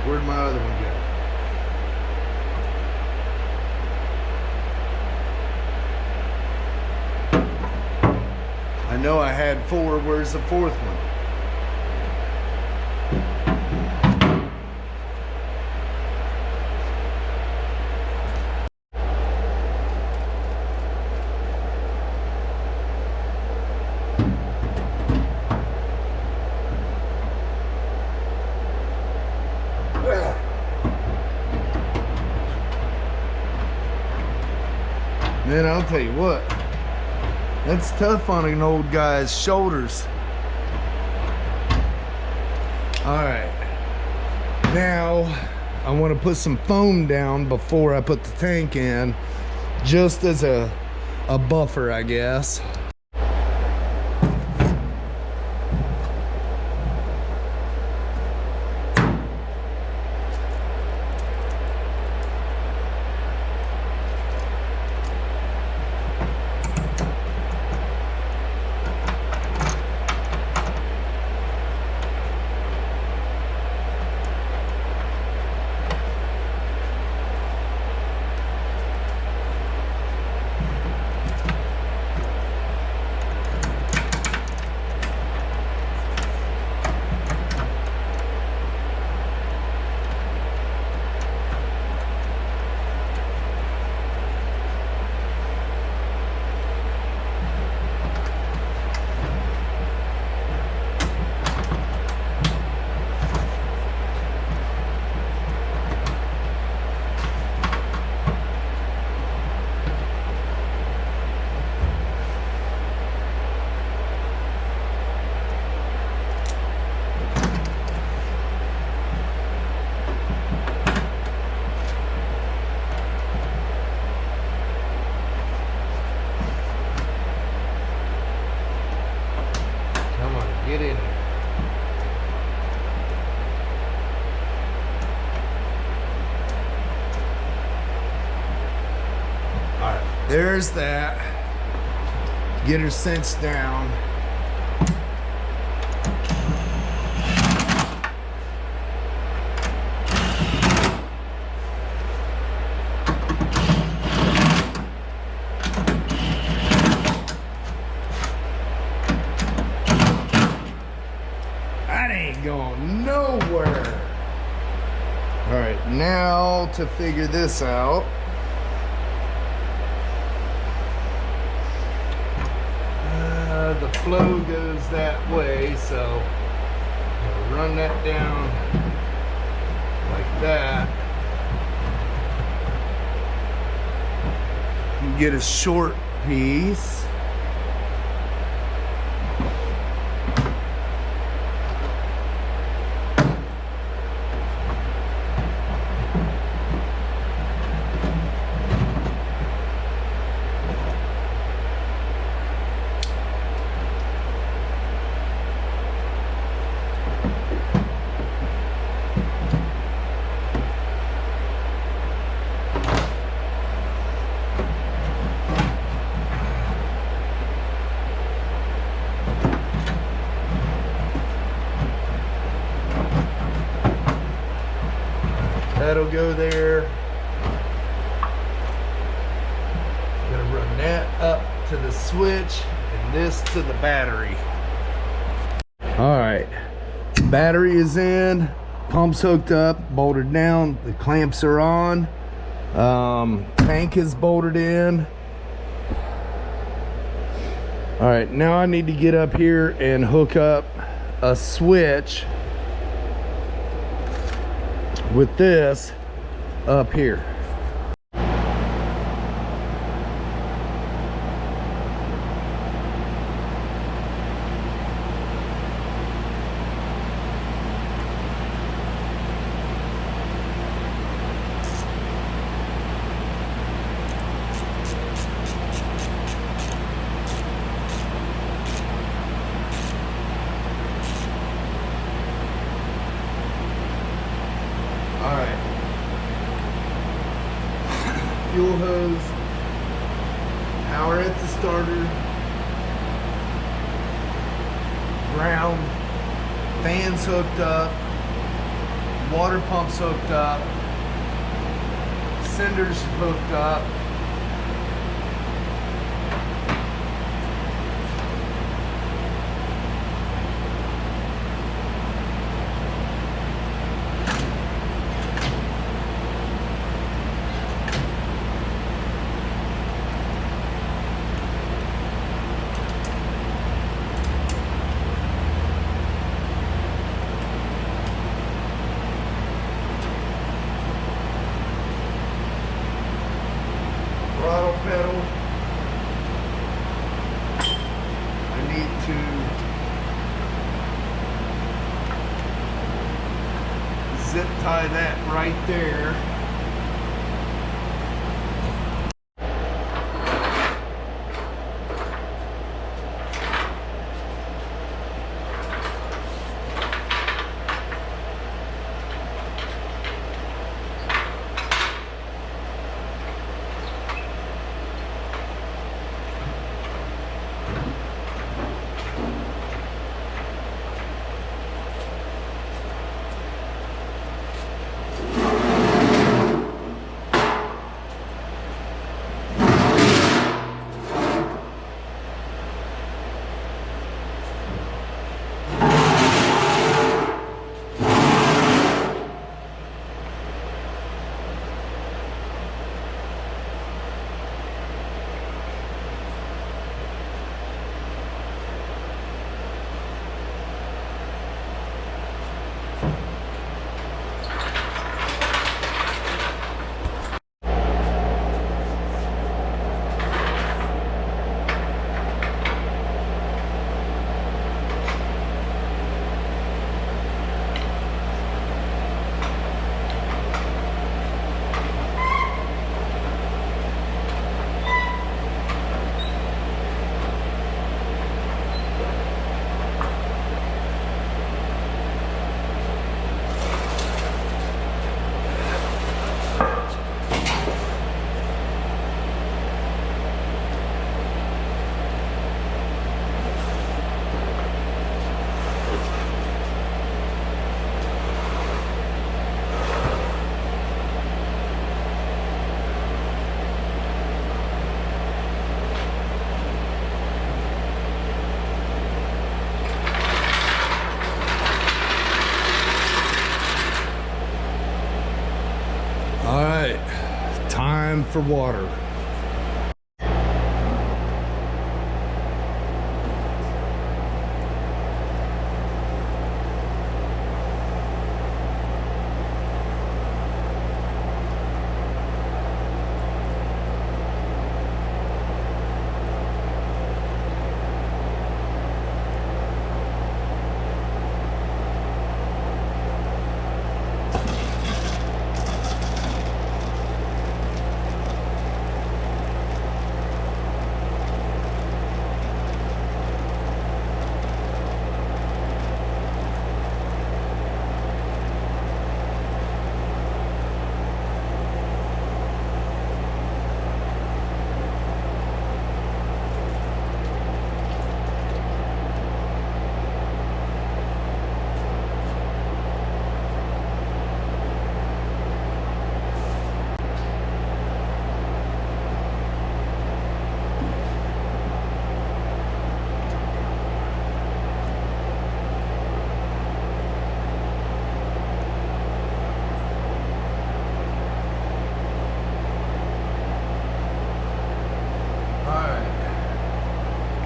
Where'd my other one go? I know I had 4. Where's the 4th one? Man, I'll tell you what, that's tough on an old guy's shoulders. All right, now I want to put some foam down before I put the tank in, just as a buffer, I guess. There's that. Get her cinched down. That ain't going nowhere. All right, now to figure this out. The flow goes that way, so I'll run that down like that. You get a short piece. That'll go there. I'm gonna run that up to the switch and this to the battery. All right, battery is in, pump's hooked up, bolted down, the clamps are on, tank is bolted in. All right, now I need to get up here and hook up a switch with this up here. All right. Fuel hose, power at the starter, ground, fans hooked up, water pumps hooked up, cinders hooked up. Throttle pedal. I need to zip tie that right there. time for water.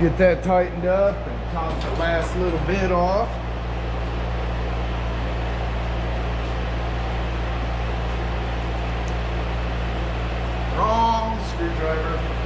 Get that tightened up and top the last little bit off. Wrong screwdriver.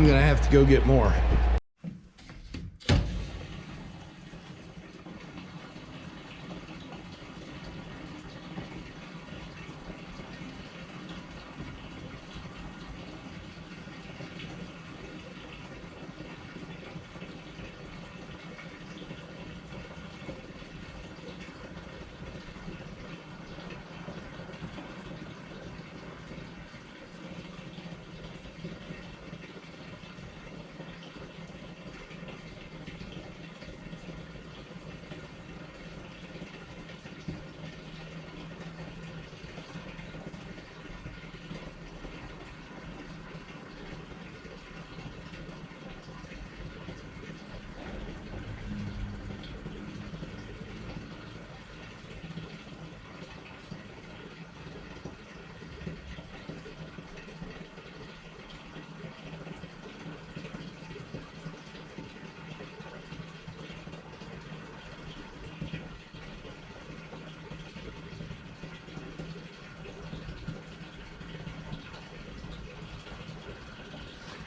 I'm gonna have to go get more.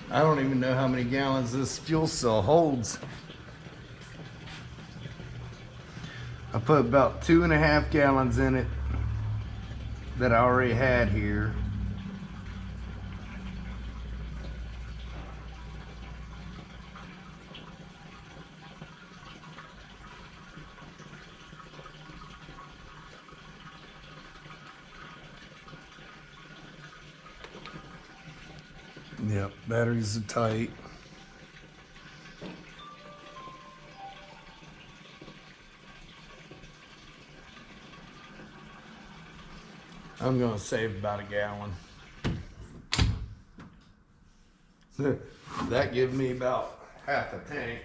I don't even know how many gallons this fuel cell holds. I put about 2.5 gallons in it that I already had here. Yep, batteries are tight. I'm gonna save about a gallon. That gives me about half a tank.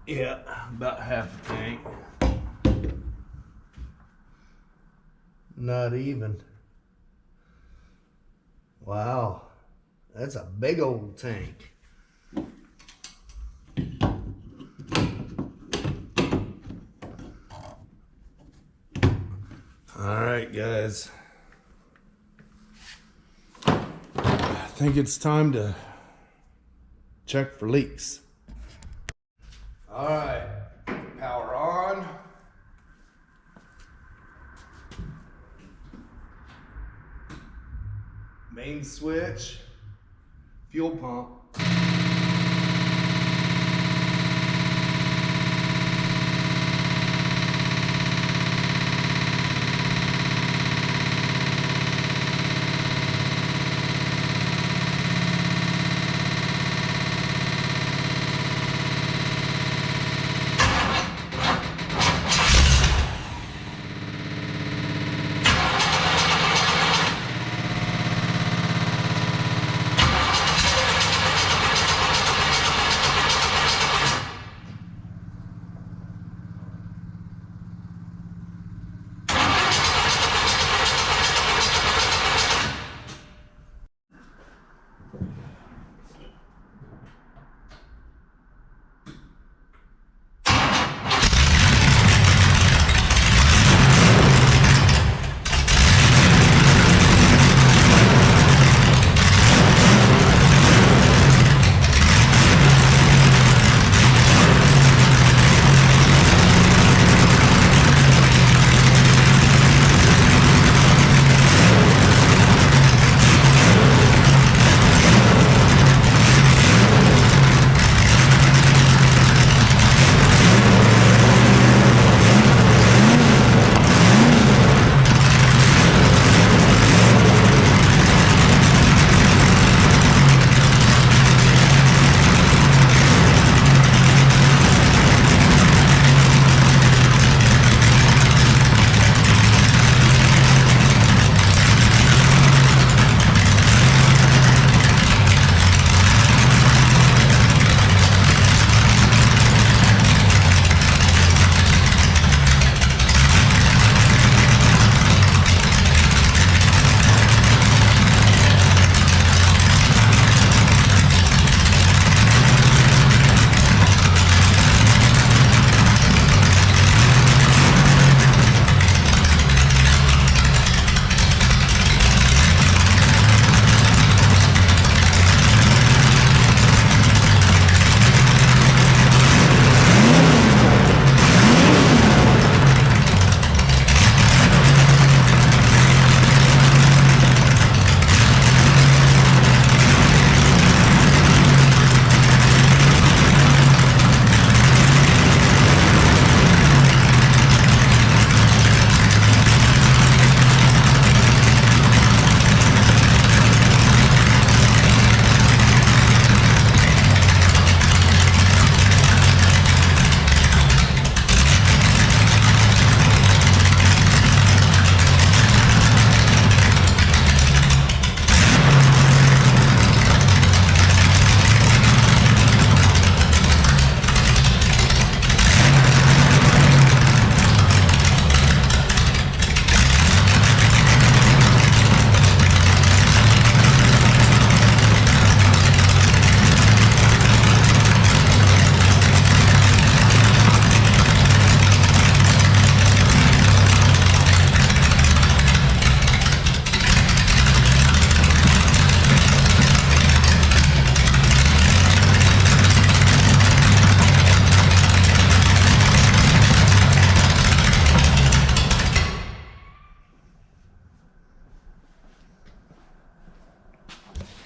Yeah, about half a tank. Not even. Wow, that's a big old tank. All right, guys. I think it's time to check for leaks. All right, power on. Main switch, fuel pump.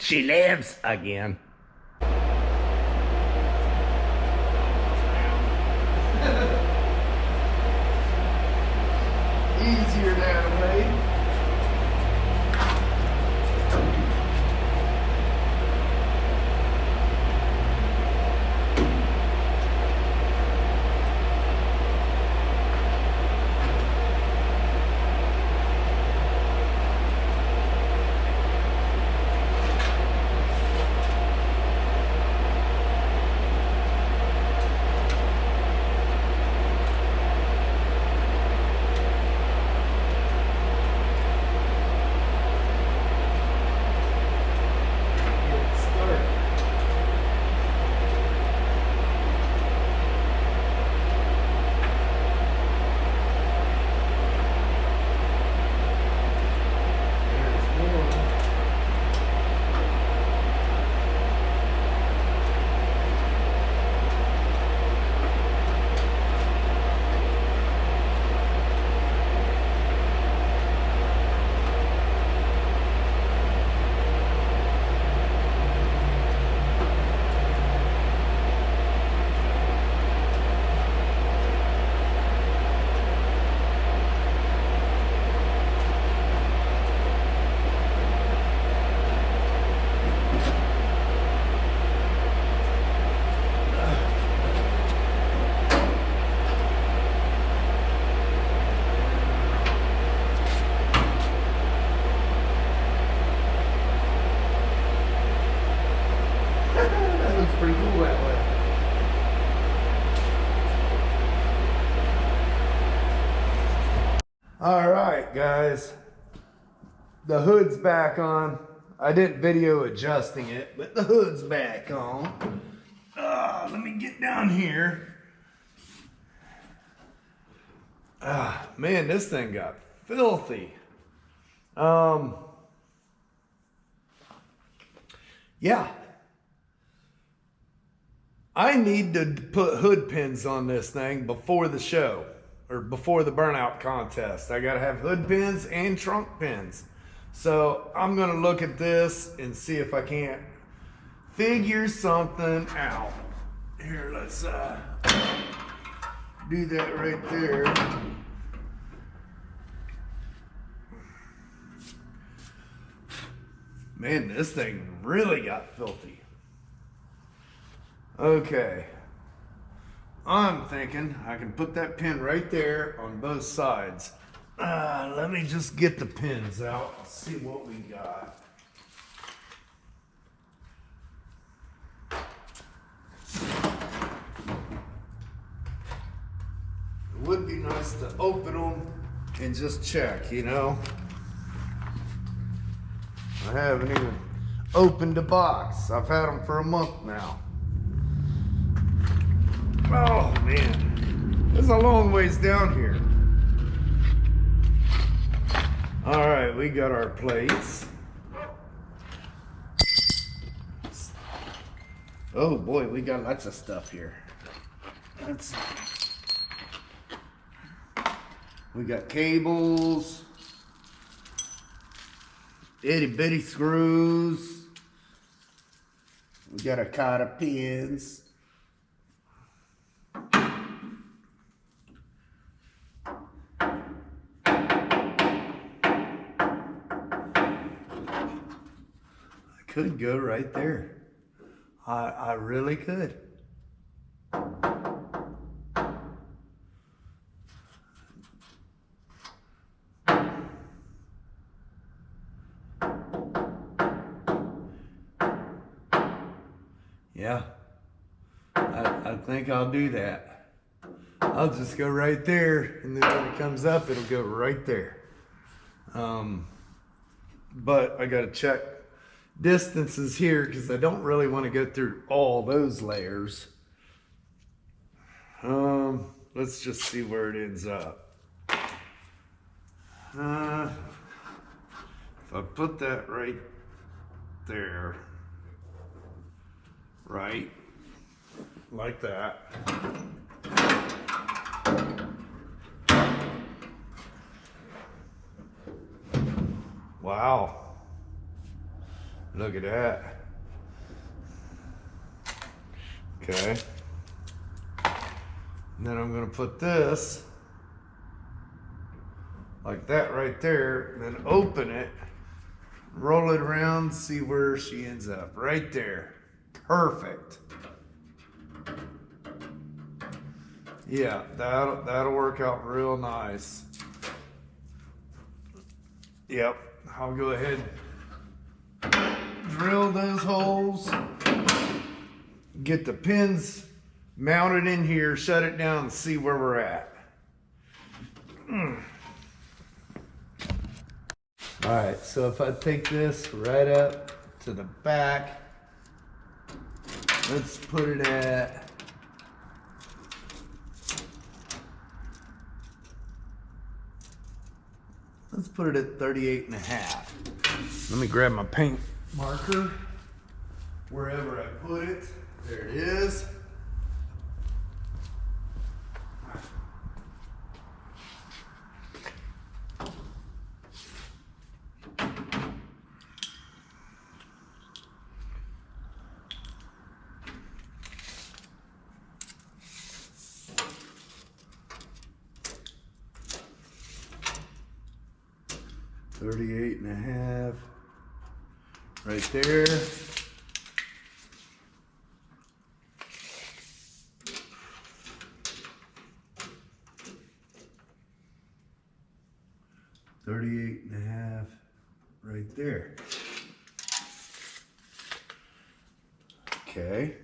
She lives again. Easier that way. Pretty cool that way. All right, guys. The hood's back on. I didn't video adjusting it, but the hood's back on. Let me get down here. Man, this thing got filthy. Yeah. I need to put hood pins on this thing before the show or before the burnout contest. I gotta have hood pins and trunk pins. So I'm gonna look at this and see if I can't figure something out. Here, let's do that right there. Man, this thing really got filthy. Okay, I'm thinking I can put that pin right there on both sides. Let me just get the pins out and see what we got. It would be nice to open them and just check, you know? I haven't even opened the box. I've had them for a month now. Oh man, it's a long ways down here. All right, we got our plates. Oh boy, we got lots of stuff here. We got cables, itty bitty screws. We got a cot of pins. Could go right there. I really could. Yeah, I think I'll do that. I'll just go right there, and then when it comes up, it'll go right there. But I gotta check distances here because I don't really want to go through all those layers. Let's just see where it ends up. If I put that right there, right, like that. Wow. Look at that. Okay. And then I'm gonna put this like that right there, and then open it, roll it around, see where she ends up. Right there. Perfect. Yeah, that'll work out real nice. Yep, I'll go ahead, drill those holes, get the pins mounted in here, shut it down, and see where we're at. All right, so if I take this right up to the back, let's put it at Let's put it at 38.5. Let me grab my paint marker. Wherever I put it, there it is. $38.5 right there. $38.5 right there. Okay.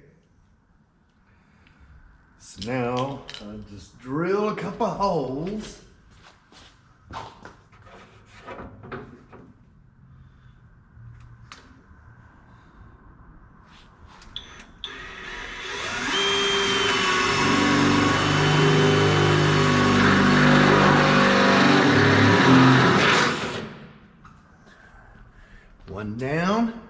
So now I just drill a couple holes. One down.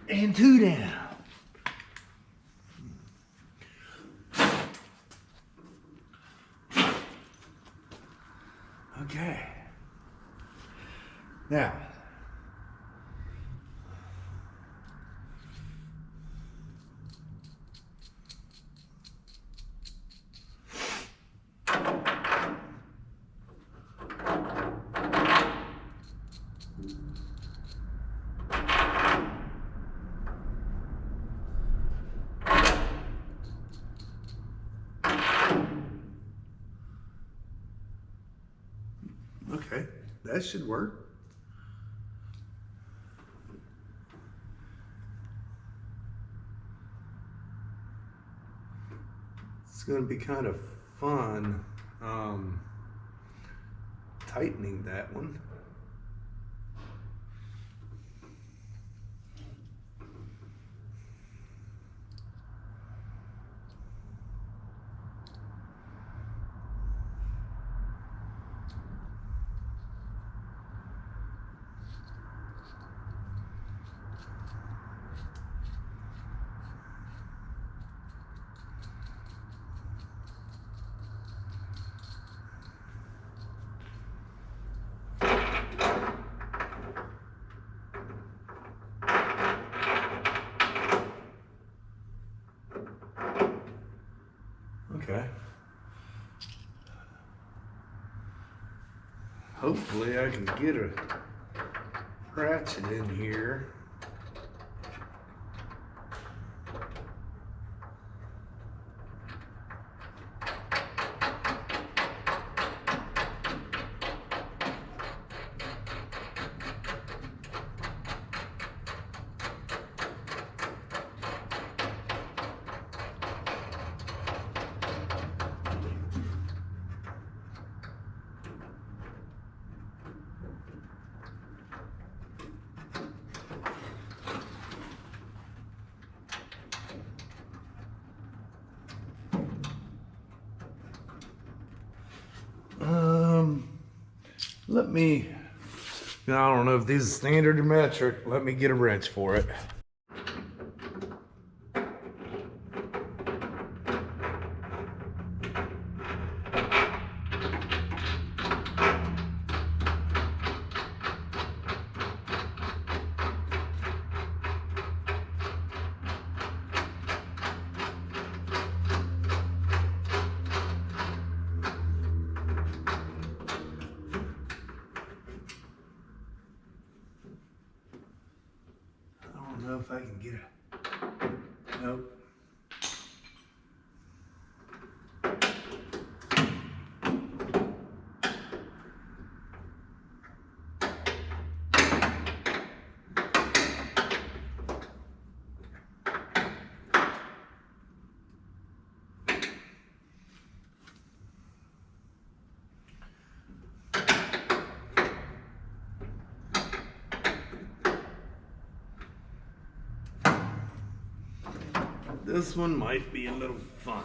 And two down. Okay. Now, okay, that should work. It's going to be kind of fun tightening that one. Okay. Hopefully I can get a ratchet in here. Let me, I don't know if these are standard or metric. Let me get a wrench for it. don't know if I can get it. Nope. This one might be a little fun.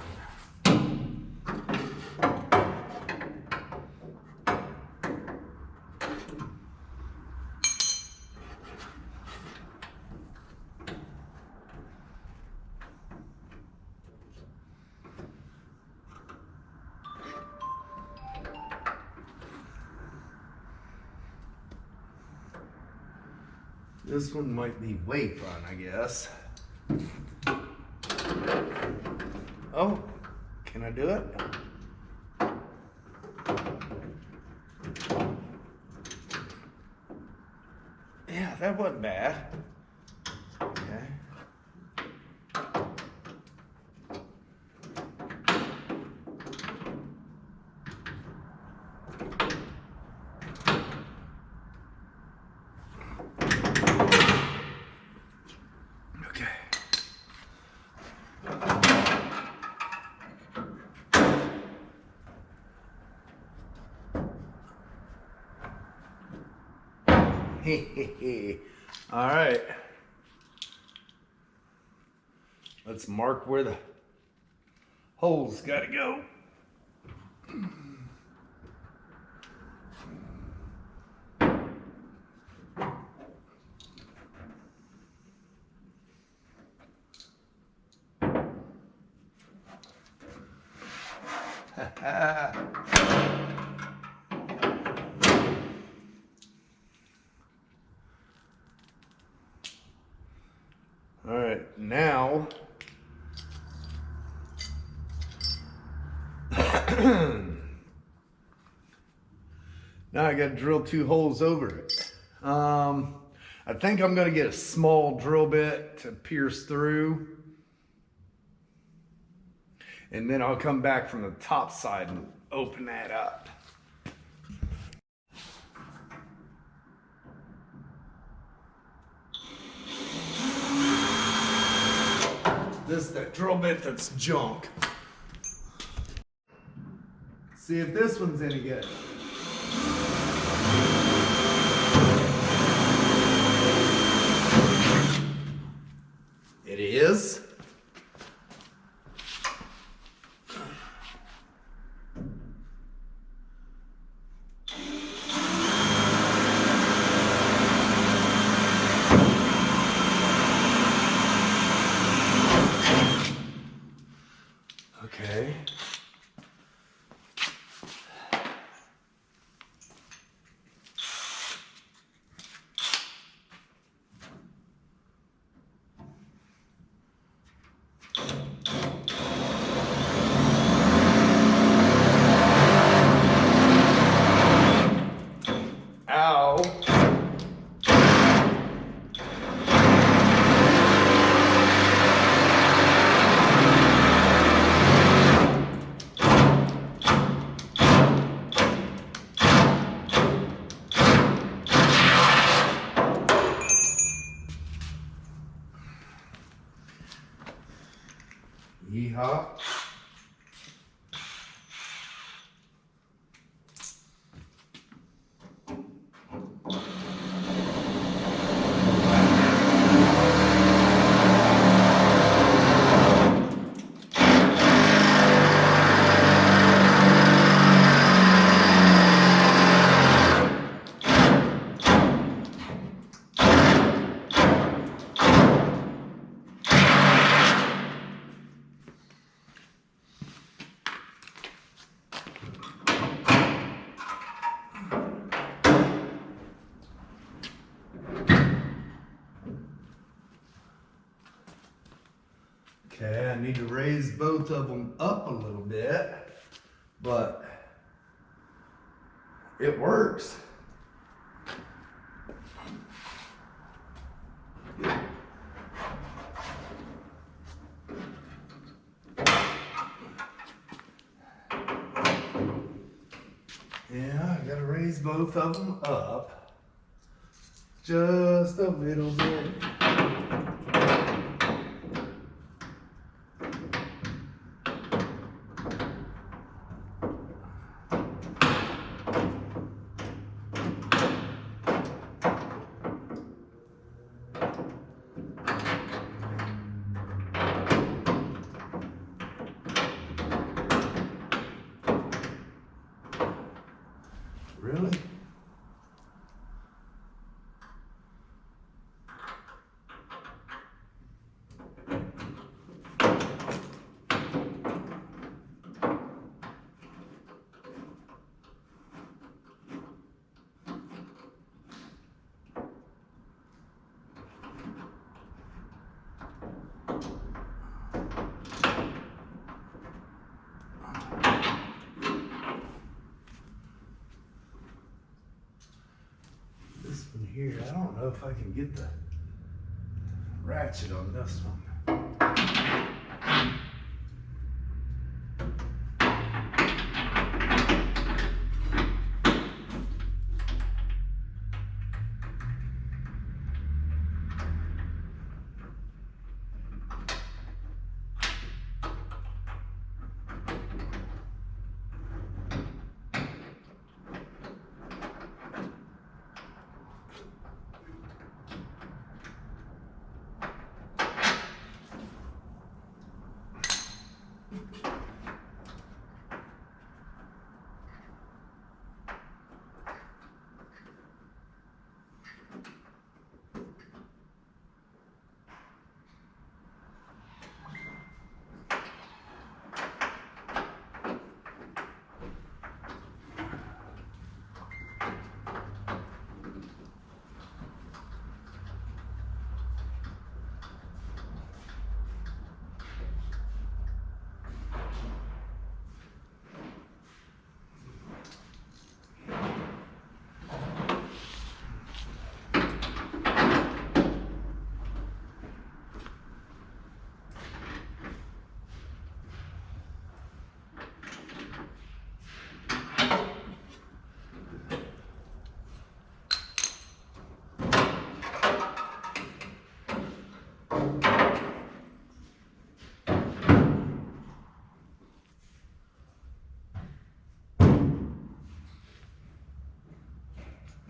This one might be way fun, I guess. Oh, can I do it? Yeah, that wasn't bad. Okay. Okay. All right. Let's mark where the holes gotta go. All right, now now I got to drill 2 holes over it. I think I'm going to get a small drill bit to pierce through, and then I'll come back from the top side and open that up. This is that drill bit that's junk. See if this one's any good. It is. Okay. Ow. Yeehaw. Okay, I need to raise both of them up a little bit, but it works. gonna raise both of them up just a little bit. Really? This one here, I don't know if I can get the ratchet on this one.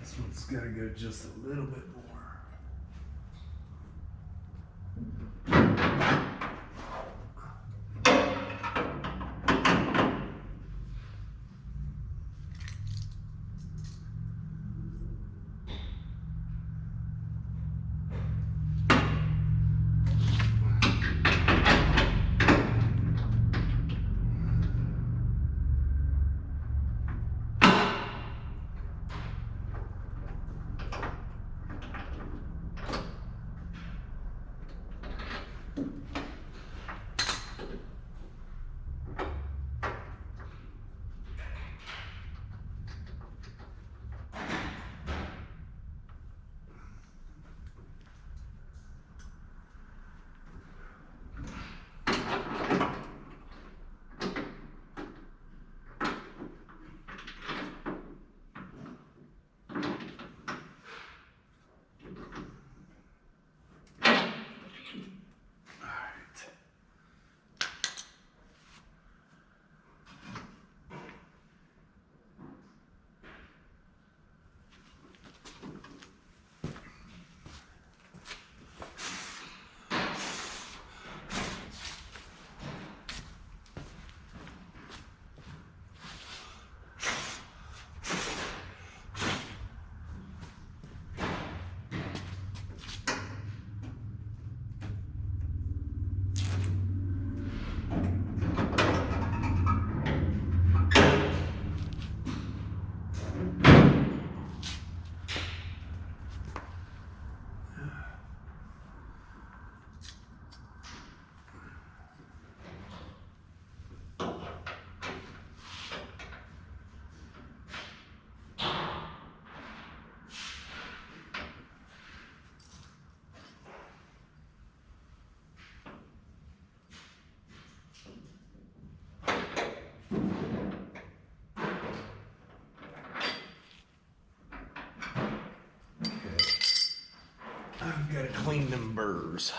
This one's gotta go just a little bit more. burrs.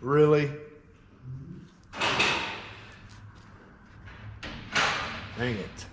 Really? Dang it.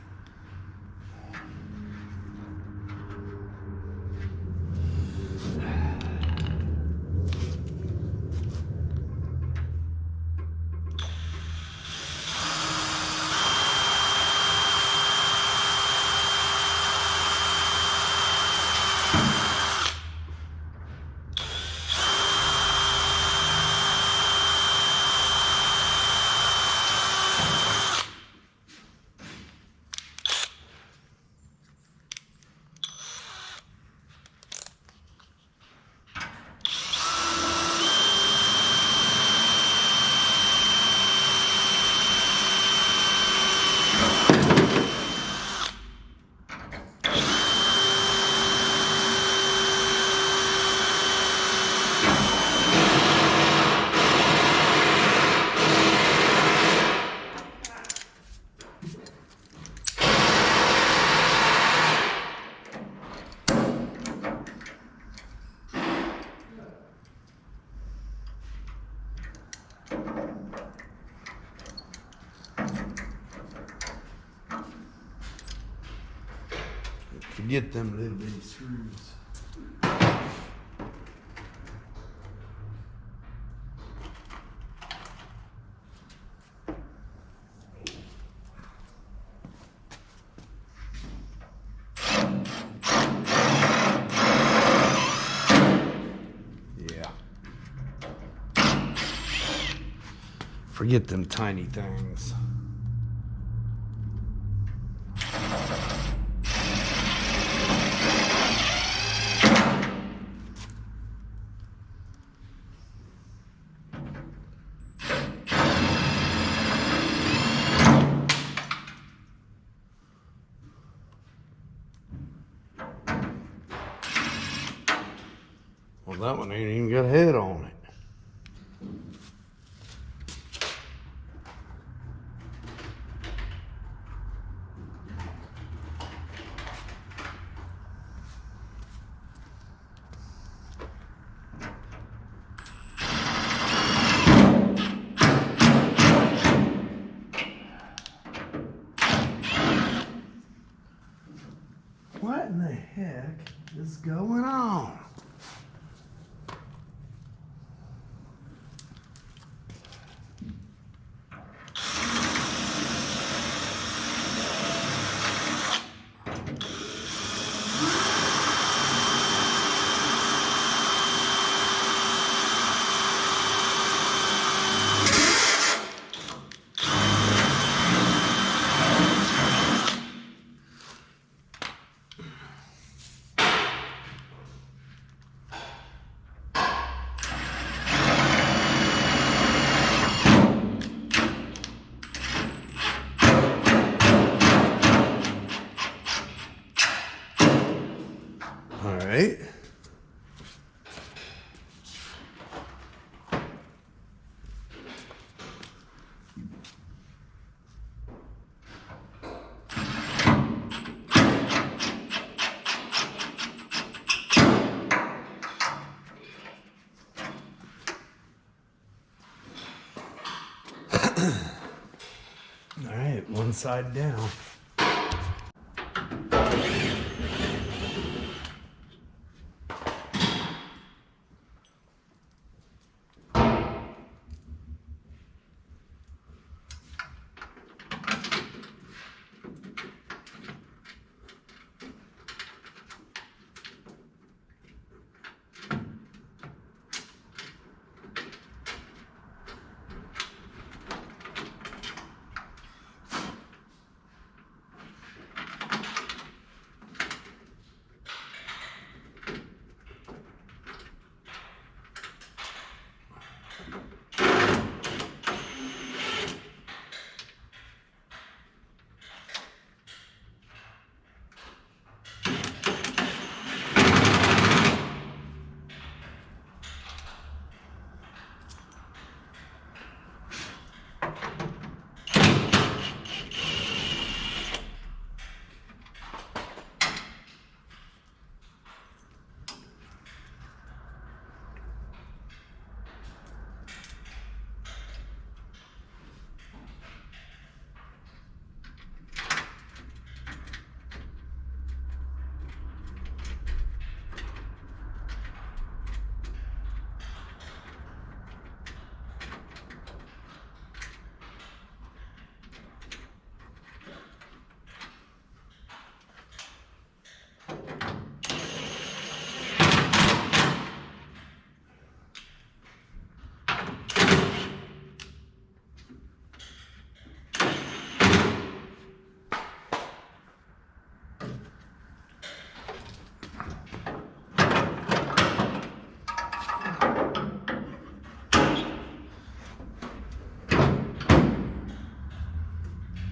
Forget them little bitty screws. Yeah. Forget them tiny things. Well, that one ain't even got a head on it. What in the heck is going on? All right, one side down.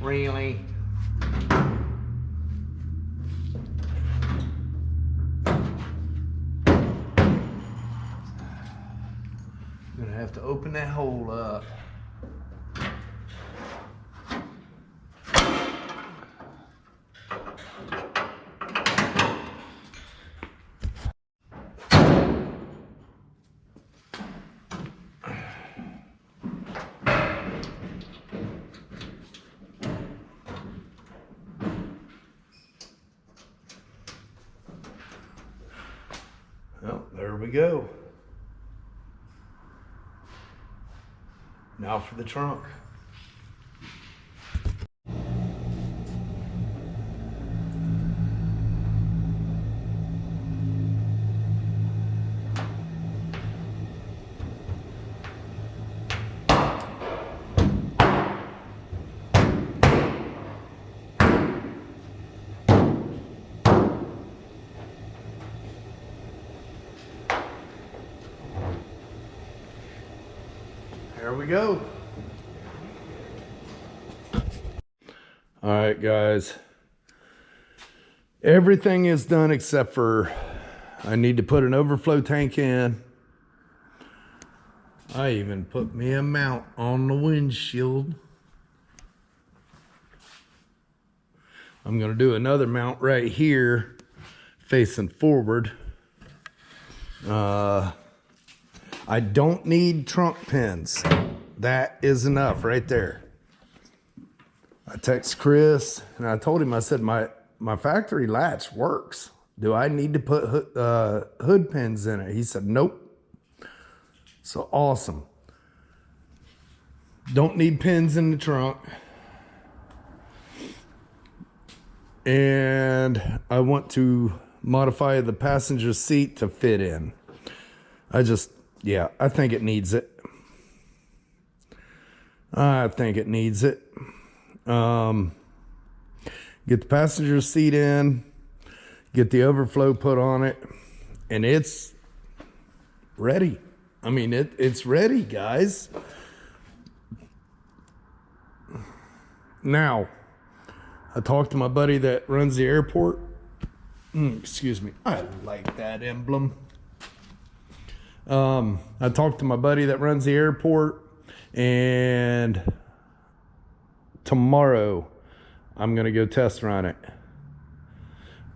Really? I'm gonna have to open that hole up. Well, there we go. Now for the trunk. There we go. All right, guys. Everything is done except for I need to put an overflow tank in. I even put me a mount on the windshield. I'm going to do another mount right here facing forward. I don't need trunk pins. That is enough right there. I text Chris and I told him, I said, my factory latch works. Do I need to put hood pins in it? He said, nope. So awesome. Don't need pins in the trunk. And I want to modify the passenger seat to fit in. Yeah, I think it needs it. I think it needs it. Get the passenger seat in, get the overflow put on it, and it's ready. I mean, it's ready, guys. Now, I talked to my buddy that runs the airport. Excuse me. I like that emblem. I talked to my buddy that runs the airport, and tomorrow I'm going to go test run it.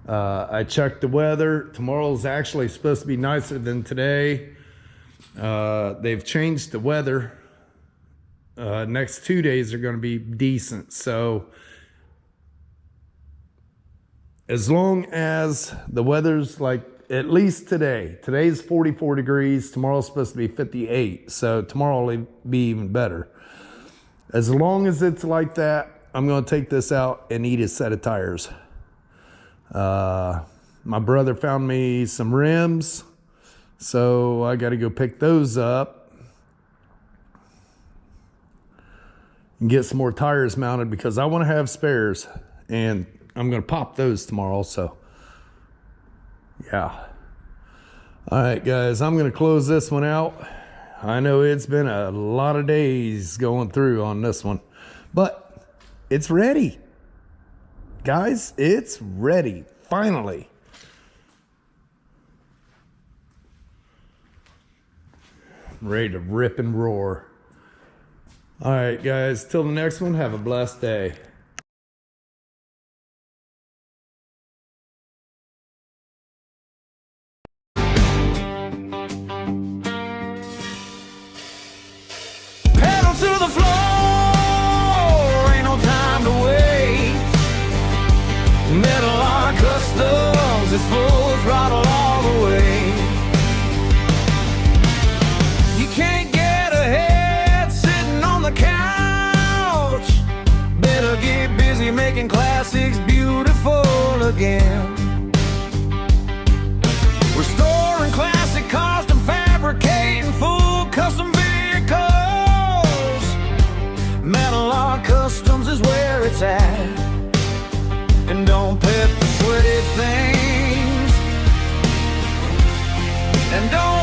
I checked the weather. Tomorrow's actually supposed to be nicer than today. They've changed the weather Next 2 days are going to be decent. So as long as the weather's like, at least today's 44 degrees, tomorrow's supposed to be 58. So tomorrow will be even better. As long as it's like that, I'm going to take this out and eat a set of tires. My brother found me some rims, so I got to go pick those up and get some more tires mounted because I want to have spares, and I'm going to pop those tomorrow. So yeah. All right, guys, I'm going to close this one out. I know it's been a lot of days going through on this one, but it's ready. Guys, it's ready, finally. I'm ready to rip and roar. All right, guys, till the next one, have a blessed day. Pedal to the floor, ain't no time to waste. Metal Art Customs is full throttle all the way. You can't get ahead sitting on the couch. Better get busy making classics beautiful again. Restoring classic cars and fabricating full custom vehicles. Metal Art Customs is where it's at. And don't pet the sweaty things. And don't